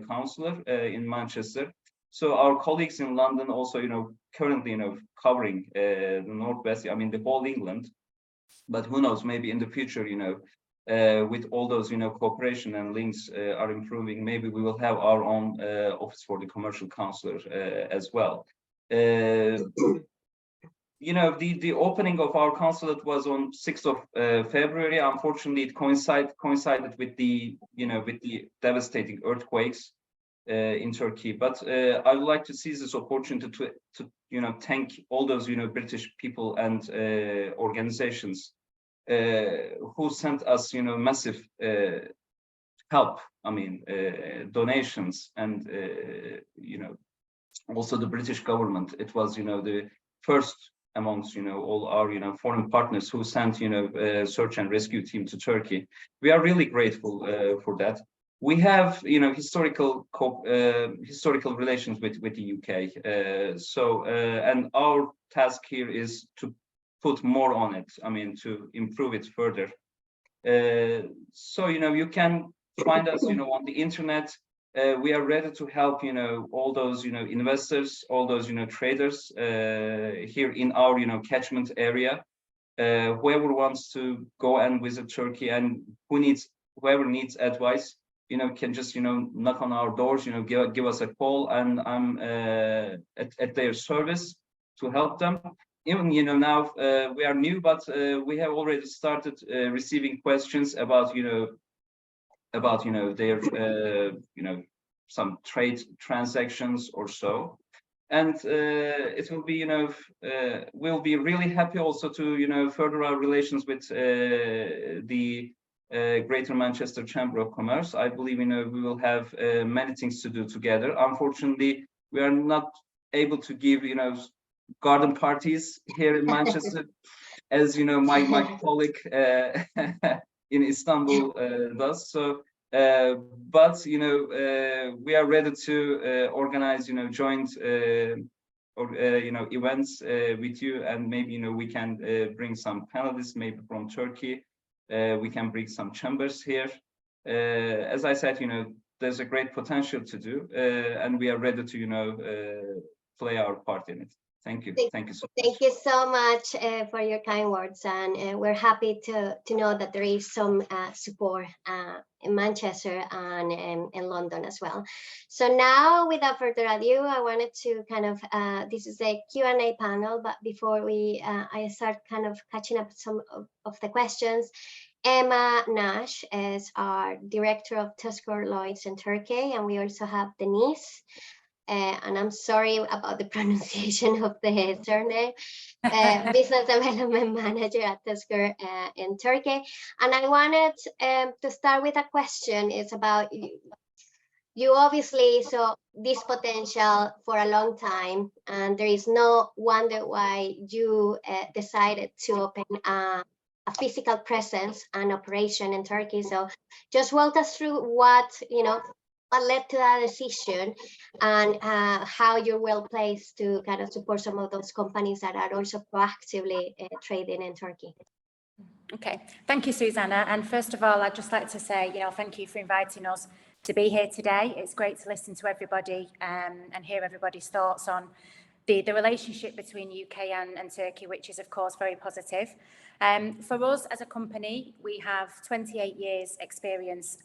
counselor in Manchester. So our colleagues in London also currently covering the northwest, the whole England. But who knows, maybe in the future, with all those cooperation and links are improving, maybe we will have our own office for the commercial counselor as well. The opening of our consulate was on 6th of February. Unfortunately, it coincided with the devastating earthquakes in Turkey. But I would like to seize this opportunity to thank all those British people and organizations who sent us massive help, donations, and also the British government. It was the first amongst all our foreign partners who sent search and rescue team to Turkey. We are really grateful for that. We have historical relations with the UK. And our task here is to put more on it, to improve it further. So you can find us on the internet. We are ready to help all those investors, all those traders here in our catchment area. Whoever wants to go and visit Turkey, and whoever needs advice, can just knock on our doors, give us a call, and I'm at their service to help them. Even now we are new, but we have already started receiving questions about their some trade transactions or so. And it will be we'll be really happy also to further our relations with the Greater Manchester Chamber of Commerce. I believe, we will have many things to do together. Unfortunately, we are not able to give, garden parties here in Manchester, as my colleague in Istanbul does. So, but we are ready to organize, joint or events with you, and maybe we can bring some panelists, maybe from Turkey. We can bring some chambers here. As I said, there's a great potential to do, and we are ready to play our part in it. Thank you. Thank you so much. Thank you so much for your kind words, and we're happy to know that there is some support in Manchester and in London as well. So now, without further ado, I wanted to kind of this is a Q&A panel, but before we I start kind of catching up some of the questions. Emma Nash is our director of Tusker Lloyds in Turkey, and we also have Denise. And I'm sorry about the pronunciation of the surname, business development manager at Tusker in Turkey. And I wanted to start with a question. It's about you obviously saw this potential for a long time, and there is no wonder why you decided to open a physical presence and operation in Turkey. So just walk us through what led to that decision, and how you're well placed to kind of support some of those companies that are also proactively trading in Turkey. Okay, thank you, Susanna. And first of all, I'd just like to say, thank you for inviting us to be here today. It's great to listen to everybody and hear everybody's thoughts on the relationship between UK and Turkey, which is, of course, very positive. For us as a company, we have 28 years experience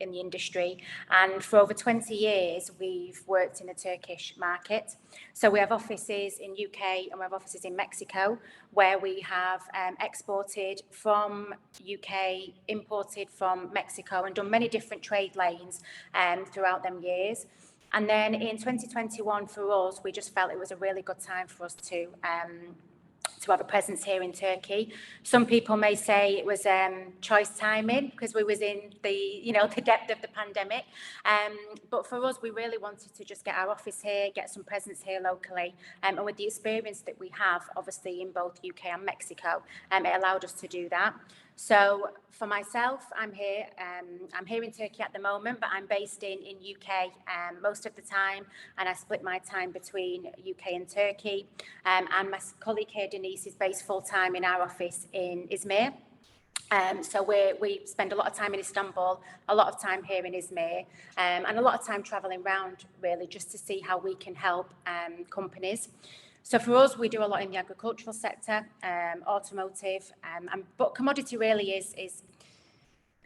in the industry, and for over 20 years we've worked in the Turkish market. So we have offices in UK and we have offices in Mexico, where we have exported from UK, imported from Mexico, and done many different trade lanes throughout them years. And then in 2021, for us, we just felt it was a really good time for us to have a presence here in Turkey. Some people may say it was choice timing because we was in the the depth of the pandemic. But for us, we really wanted to just get our office here, get some presence here locally, and with the experience that we have, obviously in both UK and Mexico, it allowed us to do that. So for myself, I'm here in Turkey at the moment, but I'm based in UK most of the time, and I split my time between UK and Turkey. And my colleague here, Denise, is based full-time in our office in Izmir. So we spend a lot of time in Istanbul, a lot of time here in Izmir, and a lot of time travelling around, really, just to see how we can help companies. So for us, we do a lot in the agricultural sector, automotive, but commodity really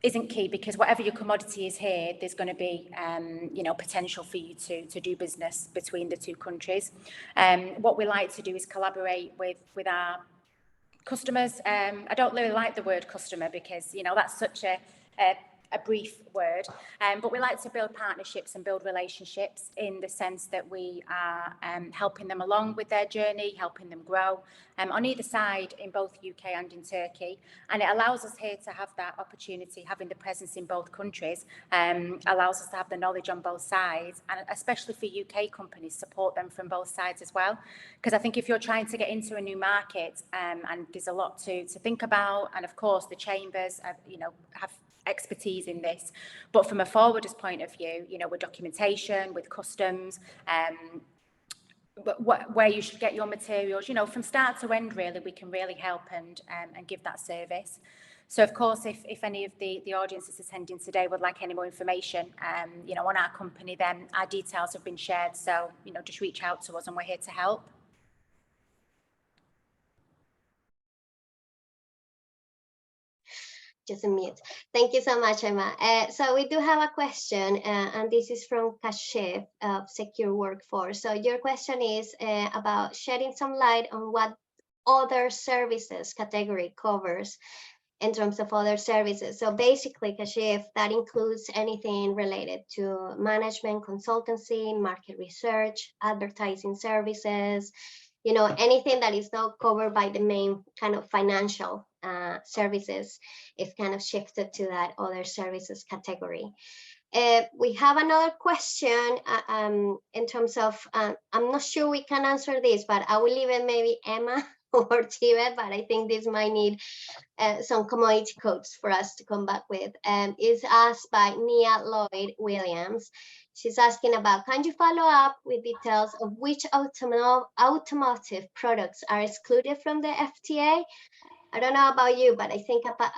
isn't key, because whatever your commodity is here, there's going to be potential for you to do business between the two countries. What we like to do is collaborate with our customers. I don't really like the word customer because that's such a brief word, but we like to build partnerships and build relationships in the sense that we are helping them along with their journey, helping them grow on either side, in both UK and in Turkey. And it allows us here to have that opportunity, having the presence in both countries, allows us to have the knowledge on both sides, and especially for UK companies, support them from both sides as well. Because I think if you're trying to get into a new market, and there's a lot to think about, and of course the chambers have expertise in this, but from a forwarder's point of view, with documentation, with customs, where you should get your materials, from start to end, really, we can really help and give that service. So of course, if any of the audience that's attending today would like any more information, on our company, then our details have been shared. So, just reach out to us and we're here to help. Just a minute. Thank you so much, Emma. So we do have a question, and this is from Kashif of Secure Workforce. So your question is about shedding some light on what other services category covers in terms of other services. So basically, Kashif, that includes anything related to management, consultancy, market research, advertising services, you know, anything that is not covered by the main kind of financial services is kind of shifted to that other services category. We have another question in terms of, I'm not sure we can answer this, but I will leave it maybe Emma or Tibet, but I think this might need some commodity codes for us to come back with. Is asked by Nia Lloyd Williams. She's asking about, can you follow up with details of which automotive products are excluded from the FTA? I don't know about you, but I think about,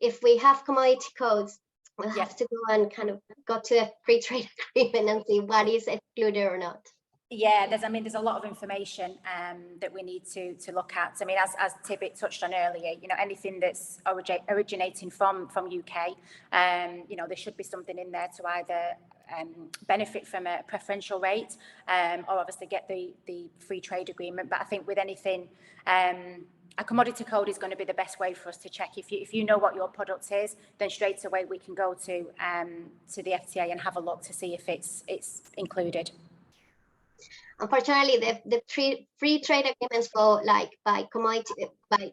if we have commodity codes, we'll have to go and kind of go to a free trade agreement and see what is excluded or not. Yeah, there's a lot of information that we need to look at. I mean, as Tibet touched on earlier, you know, anything that's originating from UK, you know, there should be something in there to either benefit from a preferential rate or obviously get the free trade agreement. But I think with anything, a commodity code is going to be the best way for us to check. If you know what your product is, then straight away we can go to the FTA and have a look to see if it's included. Unfortunately, the free trade agreements go like by commodity, by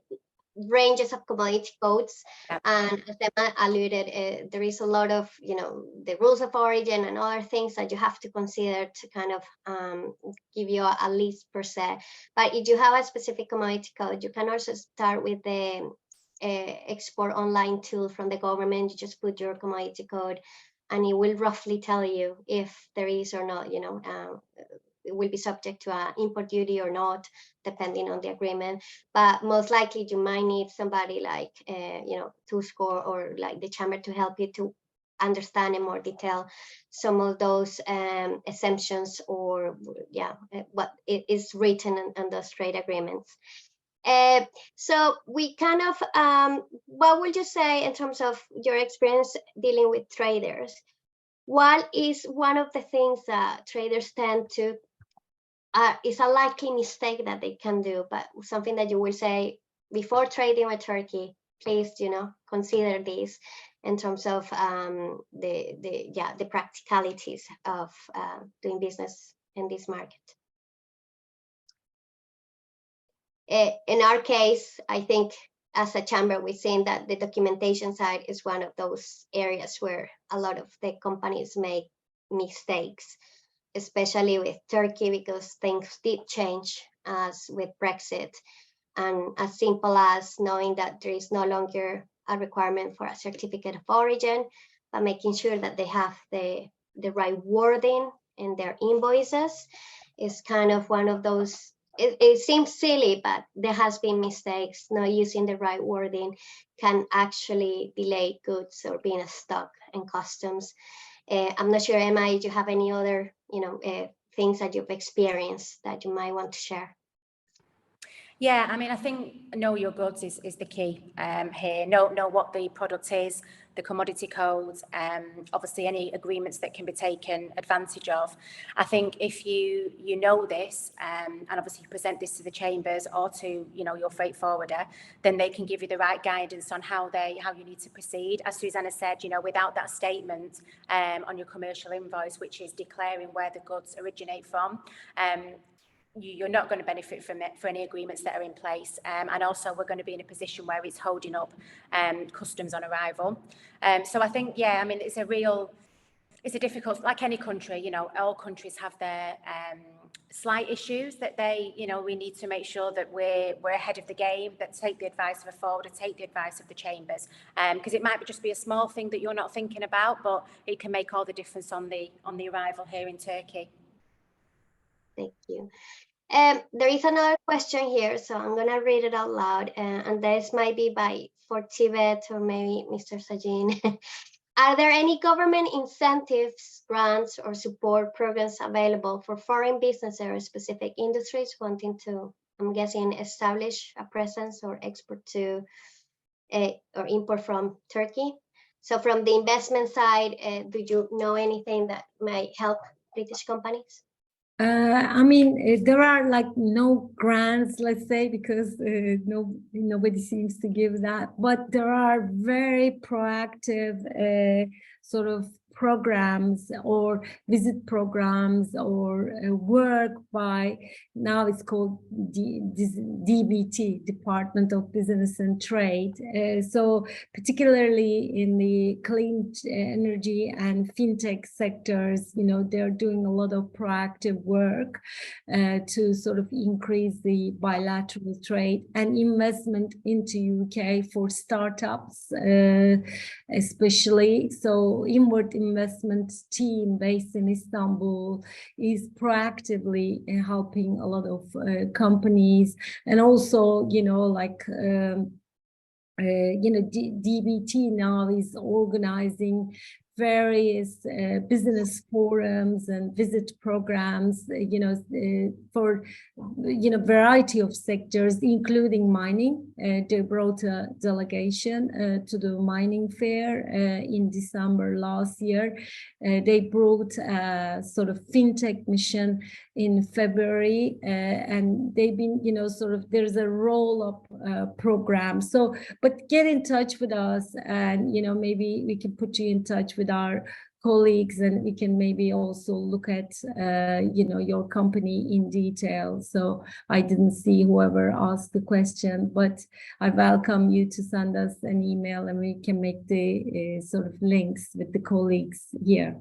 ranges of commodity codes, and as Emma alluded, there is a lot of, you know, the rules of origin and other things that you have to consider to kind of give you a list per se. But if you have a specific commodity code, you can also start with the export online tool from the government. You just put your commodity code, and it will roughly tell you if there is or not, you know, it will be subject to an import duty or not, depending on the agreement. But most likely you might need somebody like, you know, TwoScore or like the chamber to help you to understand in more detail some of those exemptions, or what is written in those trade agreements. So we kind of, what would you say in terms of your experience dealing with traders? What is one of the things that traders tend to, is a likely mistake that they can do, but something that you will say before trading with Turkey, please, you know, consider this in terms of the practicalities of doing business in this market? In our case, I think as a chamber, we've seen that the documentation side is one of those areas where a lot of the companies make mistakes, especially with Turkey, because things did change as with Brexit. And as simple as knowing that there is no longer a requirement for a certificate of origin, but making sure that they have the right wording in their invoices is kind of one of those. It seems silly, but there has been mistakes. Not using the right wording can actually delay goods or being stuck in customs. I'm not sure, Emma, if you have any other, you know, things that you've experienced that you might want to share. Yeah, I mean, I think know your goods is the key here. Know what the product is, the commodity codes, obviously any agreements that can be taken advantage of. I think if you know this, and obviously you present this to the chambers or to, you know, your freight forwarder, then they can give you the right guidance on how you need to proceed. As Susanna said, you know, without that statement on your commercial invoice, which is declaring where the goods originate from, you're not going to benefit from it for any agreements that are in place, and also we're going to be in a position where it's holding up customs on arrival. So I think, yeah, I mean, it's a difficult, like any country, you know, all countries have their slight issues that we need to make sure that we're ahead of the game, that take the advice of a forwarder, take the advice of the chambers, because it might just be a small thing that you're not thinking about, but it can make all the difference on the arrival here in Turkey. Thank you. There is another question here, so I'm going to read it out loud, and this might be for Tibet or maybe Mr. Sajin. Are there any government incentives, grants, or support programs available for foreign businesses or specific industries wanting to, I'm guessing, establish a presence or export to or import from Turkey? So from the investment side, do you know anything that might help British companies? I mean, there are like no grants, let's say, because nobody seems to give that. But there are very proactive sort of programs or visit programs or work by, now it's called DBT, Department of Business and Trade. So particularly in the clean energy and fintech sectors, you know, they're doing a lot of proactive work to sort of increase the bilateral trade and investment into UK for startups, especially. So inward investment team based in Istanbul is proactively helping a lot of companies, and also, you know, like you know, DBT now is organizing various business forums and visit programs, you know, for, you know, variety of sectors, including mining. They brought a delegation to the mining fair in December last year. They brought a sort of fintech mission in February, and they've been, you know, sort of, there's a roll-up program. So, but get in touch with us, and, you know, maybe we can put you in touch with our colleagues, and we can maybe also look at, you know, your company in detail. So I didn't see whoever asked the question, but I welcome you to send us an email, and we can make the sort of links with the colleagues here.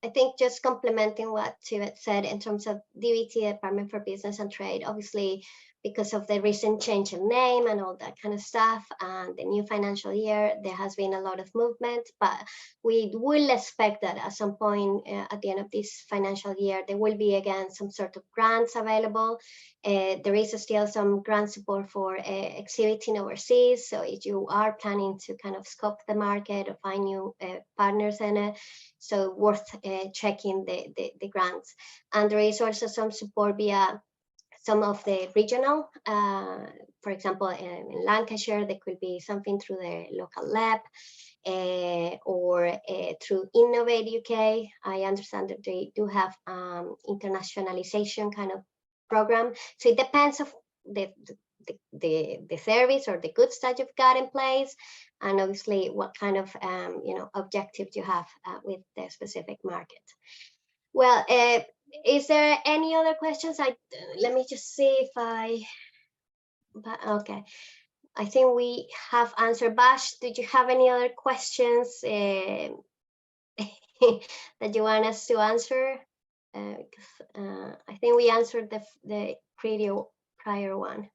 I think just complementing what Tivet said in terms of DBT, Department for Business and Trade, obviously, because of the recent change of name and all that kind of stuff, and the new financial year, there has been a lot of movement, but we will expect that at some point at the end of this financial year, there will be again some sort of grants available. There is still some grant support for exhibiting overseas. So if you are planning to kind of scope the market or find new partners in it, so worth checking the grants. And there is also some support via some of the regional, for example, in Lancashire, there could be something through the local lab or through Innovate UK. I understand that they do have internationalization kind of program. So it depends of the service or the goods that you've got in place, and obviously what kind of you know, objective you have with the specific market. Well, is there any other questions? Let me just see if okay. I think we have answered. Bash, did you have any other questions that you want us to answer? I think we answered the prior one.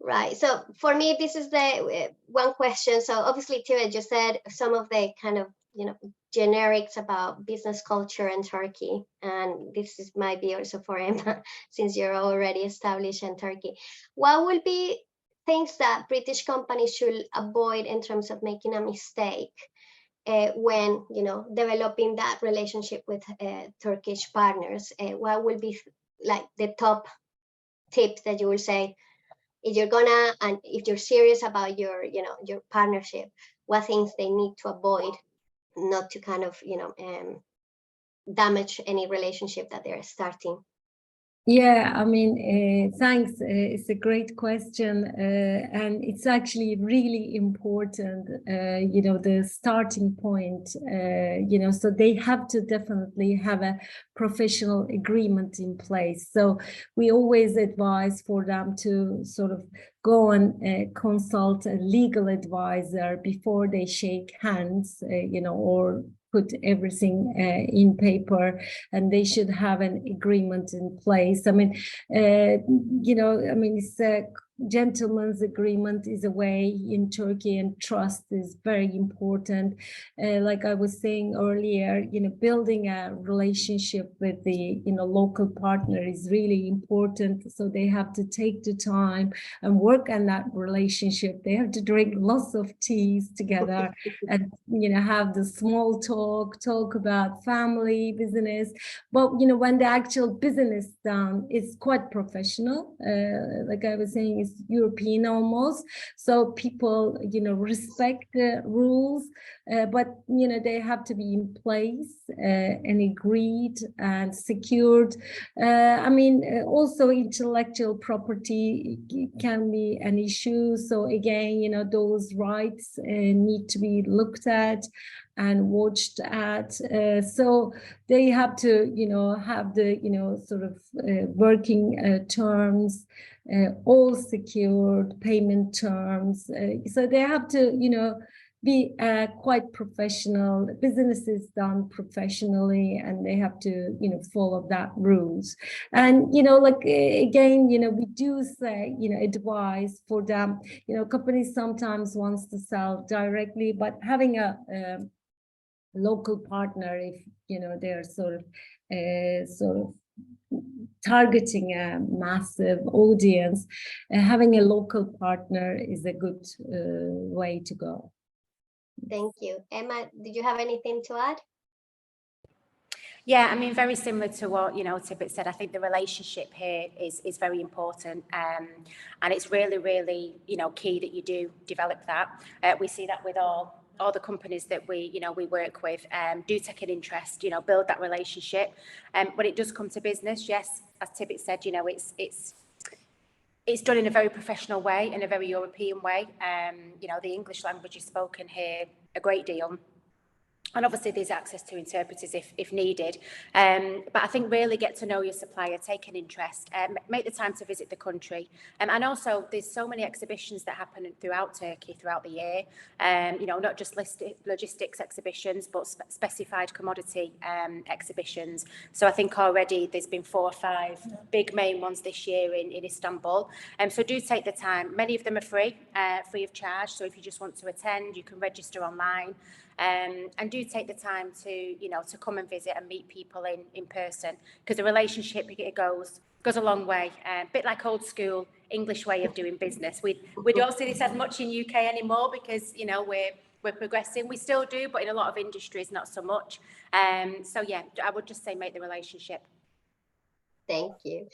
Right. So for me, this is the one question. So obviously, Tivet just said some of the kind of, you know, generics about business culture in Turkey, and this might be also for Emma, since you're already established in Turkey. What will be things that British companies should avoid in terms of making a mistake when, you know, developing that relationship with Turkish partners? What will be like the top tips that you will say, if you're gonna, and if you're serious about your, you know, your partnership, what things they need to avoid, not to kind of, you know, damage any relationship that they're starting? Yeah, I mean, thanks. It's a great question, and it's actually really important, you know, the starting point, you know, so they have to definitely have a professional agreement in place. So we always advise for them to sort of go and consult a legal advisor before they shake hands, you know, or put everything in paper, and they should have an agreement in place. I mean, you know, I mean, it's a gentleman's agreement is a way in Turkey, and trust is very important. Like I was saying earlier, you know, building a relationship with the, you know, local partner is really important. So they have to take the time and work on that relationship. They have to drink lots of teas together and, you know, have the small talk about family, business. But, you know, when the actual business done, it's quite professional. Like I was saying, it's European almost. So people, you know, respect the rules. but they have to be in place and agreed and secured. Also intellectual property can be an issue. So again, those rights need to be looked at and watched at. So they have to, have the, sort of working terms, all secured payment terms. So they have to, be quite professional. Business is done professionally, and they have to, follow that rules. And, again, we do say, advise for them, companies sometimes wants to sell directly, but having a local partner, if, they're sort of targeting a massive audience, having a local partner is a good way to go. Thank you. Emma, did you have anything to add? Yeah, very very to what Tibbet said. I think the relationship here is very important, and it's really key that you do develop that. We see that with all the companies that we work with. Do take an interest, build that relationship. When it does come to business, yes, as Tibbet said, it's done in a very professional way, in a very European way. The English language is spoken here a great deal. And obviously there's access to interpreters if needed. But I think really get to know your supplier, take an interest, make the time to visit the country. And also there's so many exhibitions that happen throughout Turkey throughout the year. Not just logistics exhibitions, but specified commodity exhibitions. So I think already there's been 4 or 5 big main ones this year in Istanbul. So do take the time. Many of them are free of charge. So if you just want to attend, you can register online. And do take the time to come and visit and meet people in person, because the relationship goes a long way. A bit like old school English way of doing business. We don't see this as much in UK anymore because we're progressing. We still do, but in a lot of industries not so much. So yeah, I would just say make the relationship. Thank you.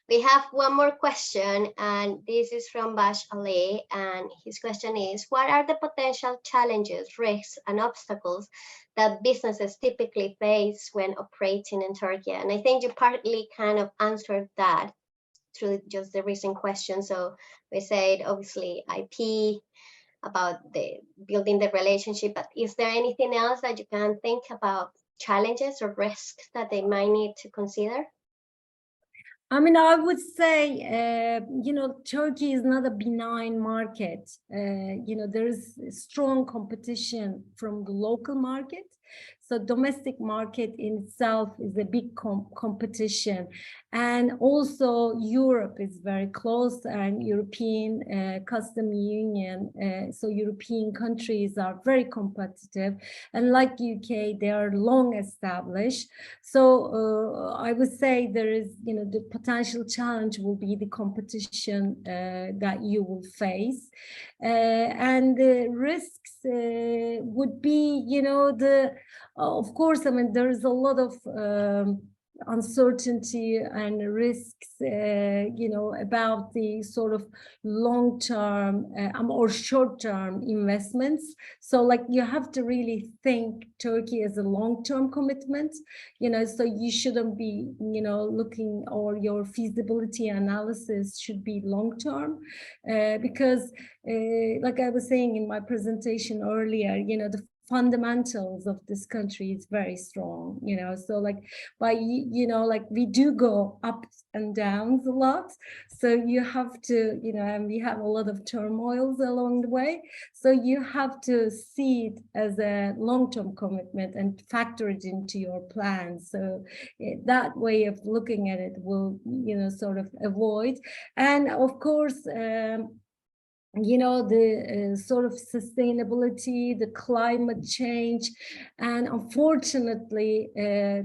We have one more question, and this is from Bash Ali, and his question is, what are the potential challenges, risks, and obstacles that businesses typically face when operating in Turkey? And I think you partly kind of answered that through just the recent question. So we said, obviously, IP, about the building the relationship, but is there anything else that you can think about, challenges or risks that they might need to consider? I would say, Turkey is not a benign market. There is strong competition from the local market. So domestic market in itself is a big competition. And also Europe is very close, and European Custom Union. So European countries are very competitive. And like UK, they are long established. So I would say there is, the potential challenge will be the competition that you will face. And the risks would be, of course, there is a lot of uncertainty and risks, about the sort of long-term or short-term investments. So you have to really think Turkey as a long-term commitment, so you shouldn't be, looking, or your feasibility analysis should be long-term, because like I was saying in my presentation earlier, the fundamentals of this country is very strong, so we do go ups and downs a lot, so you have to, and we have a lot of turmoils along the way, so you have to see it as a long-term commitment and factor it into your plans. So that way of looking at it will, sort of avoid. And of course, the sort of sustainability, the climate change, and unfortunately,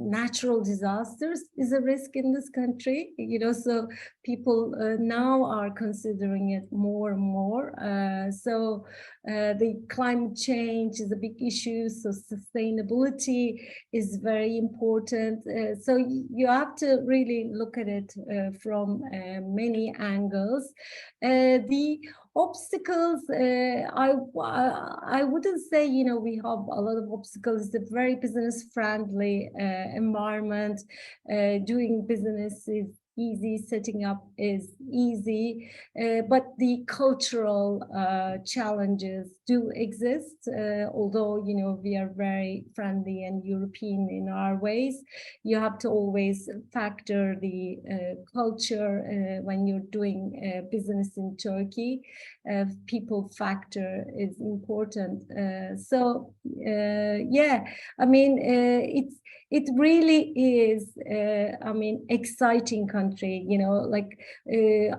natural disasters is a risk in this country, so people now are considering it more and more. So the climate change is a big issue, so sustainability is very important. So you have to really look at it from many angles. obstacles, I wouldn't say, you know, we have a lot of obstacles. It's a very business friendly environment. Doing business is easy, setting up is easy, but the cultural challenges do exist, although, you know, we are very friendly and European in our ways. You have to always factor the culture when you're doing business in Turkey. People factor is important. Yeah, I mean, it really is, I mean, exciting country, you know, like,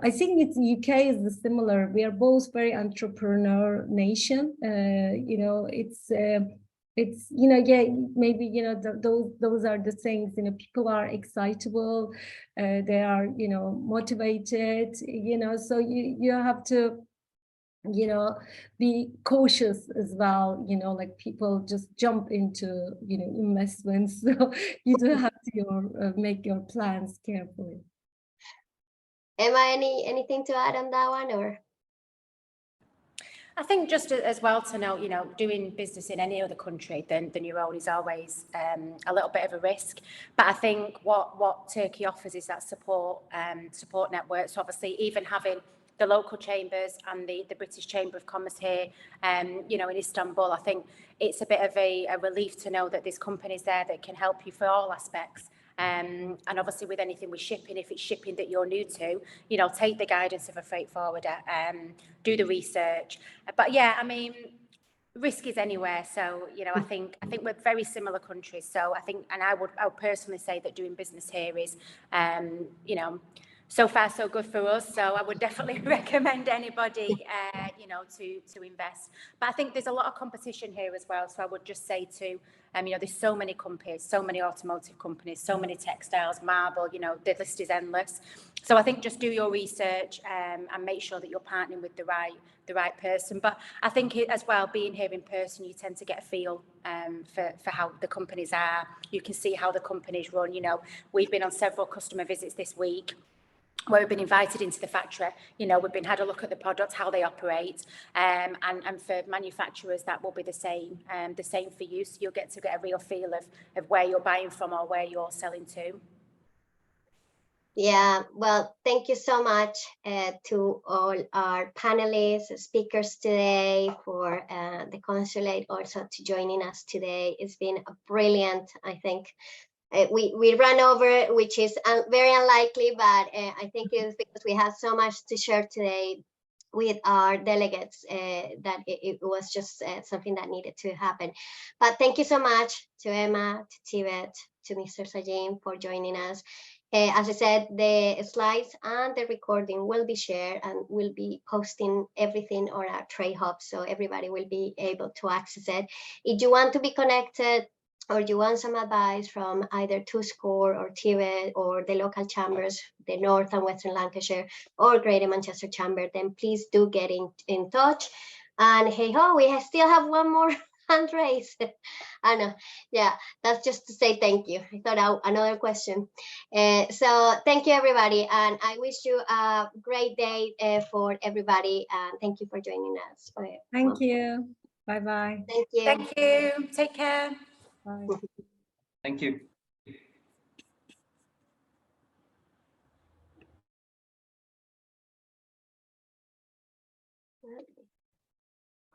I think it's UK is similar. We are both very entrepreneur nation. You know, it's, you know, yeah, maybe, you know, those are the things, you know, people are excitable, they are, you know, motivated, you know, so you have to, you know, be cautious as well, you know, like people just jump into, you know, investments. So you do have to make your plans carefully. Emma, anything to add on that one, or? I think just as well to note, you know, doing business in any other country than your own is always a little bit of a risk. But I think what Turkey offers is that support network. So obviously, even having the local chambers and the British Chamber of Commerce here, you know, in Istanbul, I think it's a bit of a relief to know that there's companies there that can help you for all aspects. And obviously with anything with shipping, if it's shipping that you're new to, you know, take the guidance of a freight forwarder, do the research. But yeah, I mean, risk is anywhere. So, you know, I think we're very similar countries. So I think, and I would personally say that doing business here is, you know, so far so good for us. So I would definitely recommend anybody, you know, to invest. But I think there's a lot of competition here as well. So I would just say to, you know, there's so many companies, so many automotive companies, so many textiles, marble, you know, the list is endless. So I think just do your research and make sure that you're partnering with the right person. But I think as well, being here in person, you tend to get a feel for how the companies are. You can see how the companies run. You know, we've been on several customer visits this week, where we've been invited into the factory. You know, we've been had a look at the products, how they operate, and for manufacturers that will be the same for you. So you'll get a real feel of where you're buying from or where you're selling to. Yeah, well, thank you so much to all our panelists, speakers today, for the consulate also to joining us today. It's been a brilliant, I think. We ran over, which is very unlikely, but I think it's because we have so much to share today with our delegates that it was just something that needed to happen. But thank you so much to Emma, to Tibet, to Mr. Sajim for joining us. As I said, the slides and the recording will be shared, and we'll be posting everything on our Trade Hub, so everybody will be able to access it. If you want to be connected, or you want some advice from either TUSCOR or Tibet or the local chambers, the North and Western Lancashire or Greater Manchester Chamber, then please do get in touch. And hey ho, we still have one more hand raised. I know, yeah, that's just to say thank you. I thought another question. So thank you, everybody, and I wish you a great day for everybody, and thank you for joining us. Thank you. Bye-bye. Thank you. Thank you. Take care. Bye. Thank you.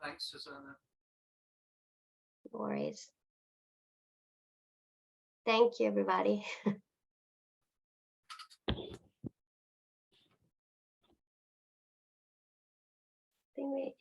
Thanks, Susanna. No worries. Thank you, everybody. I think we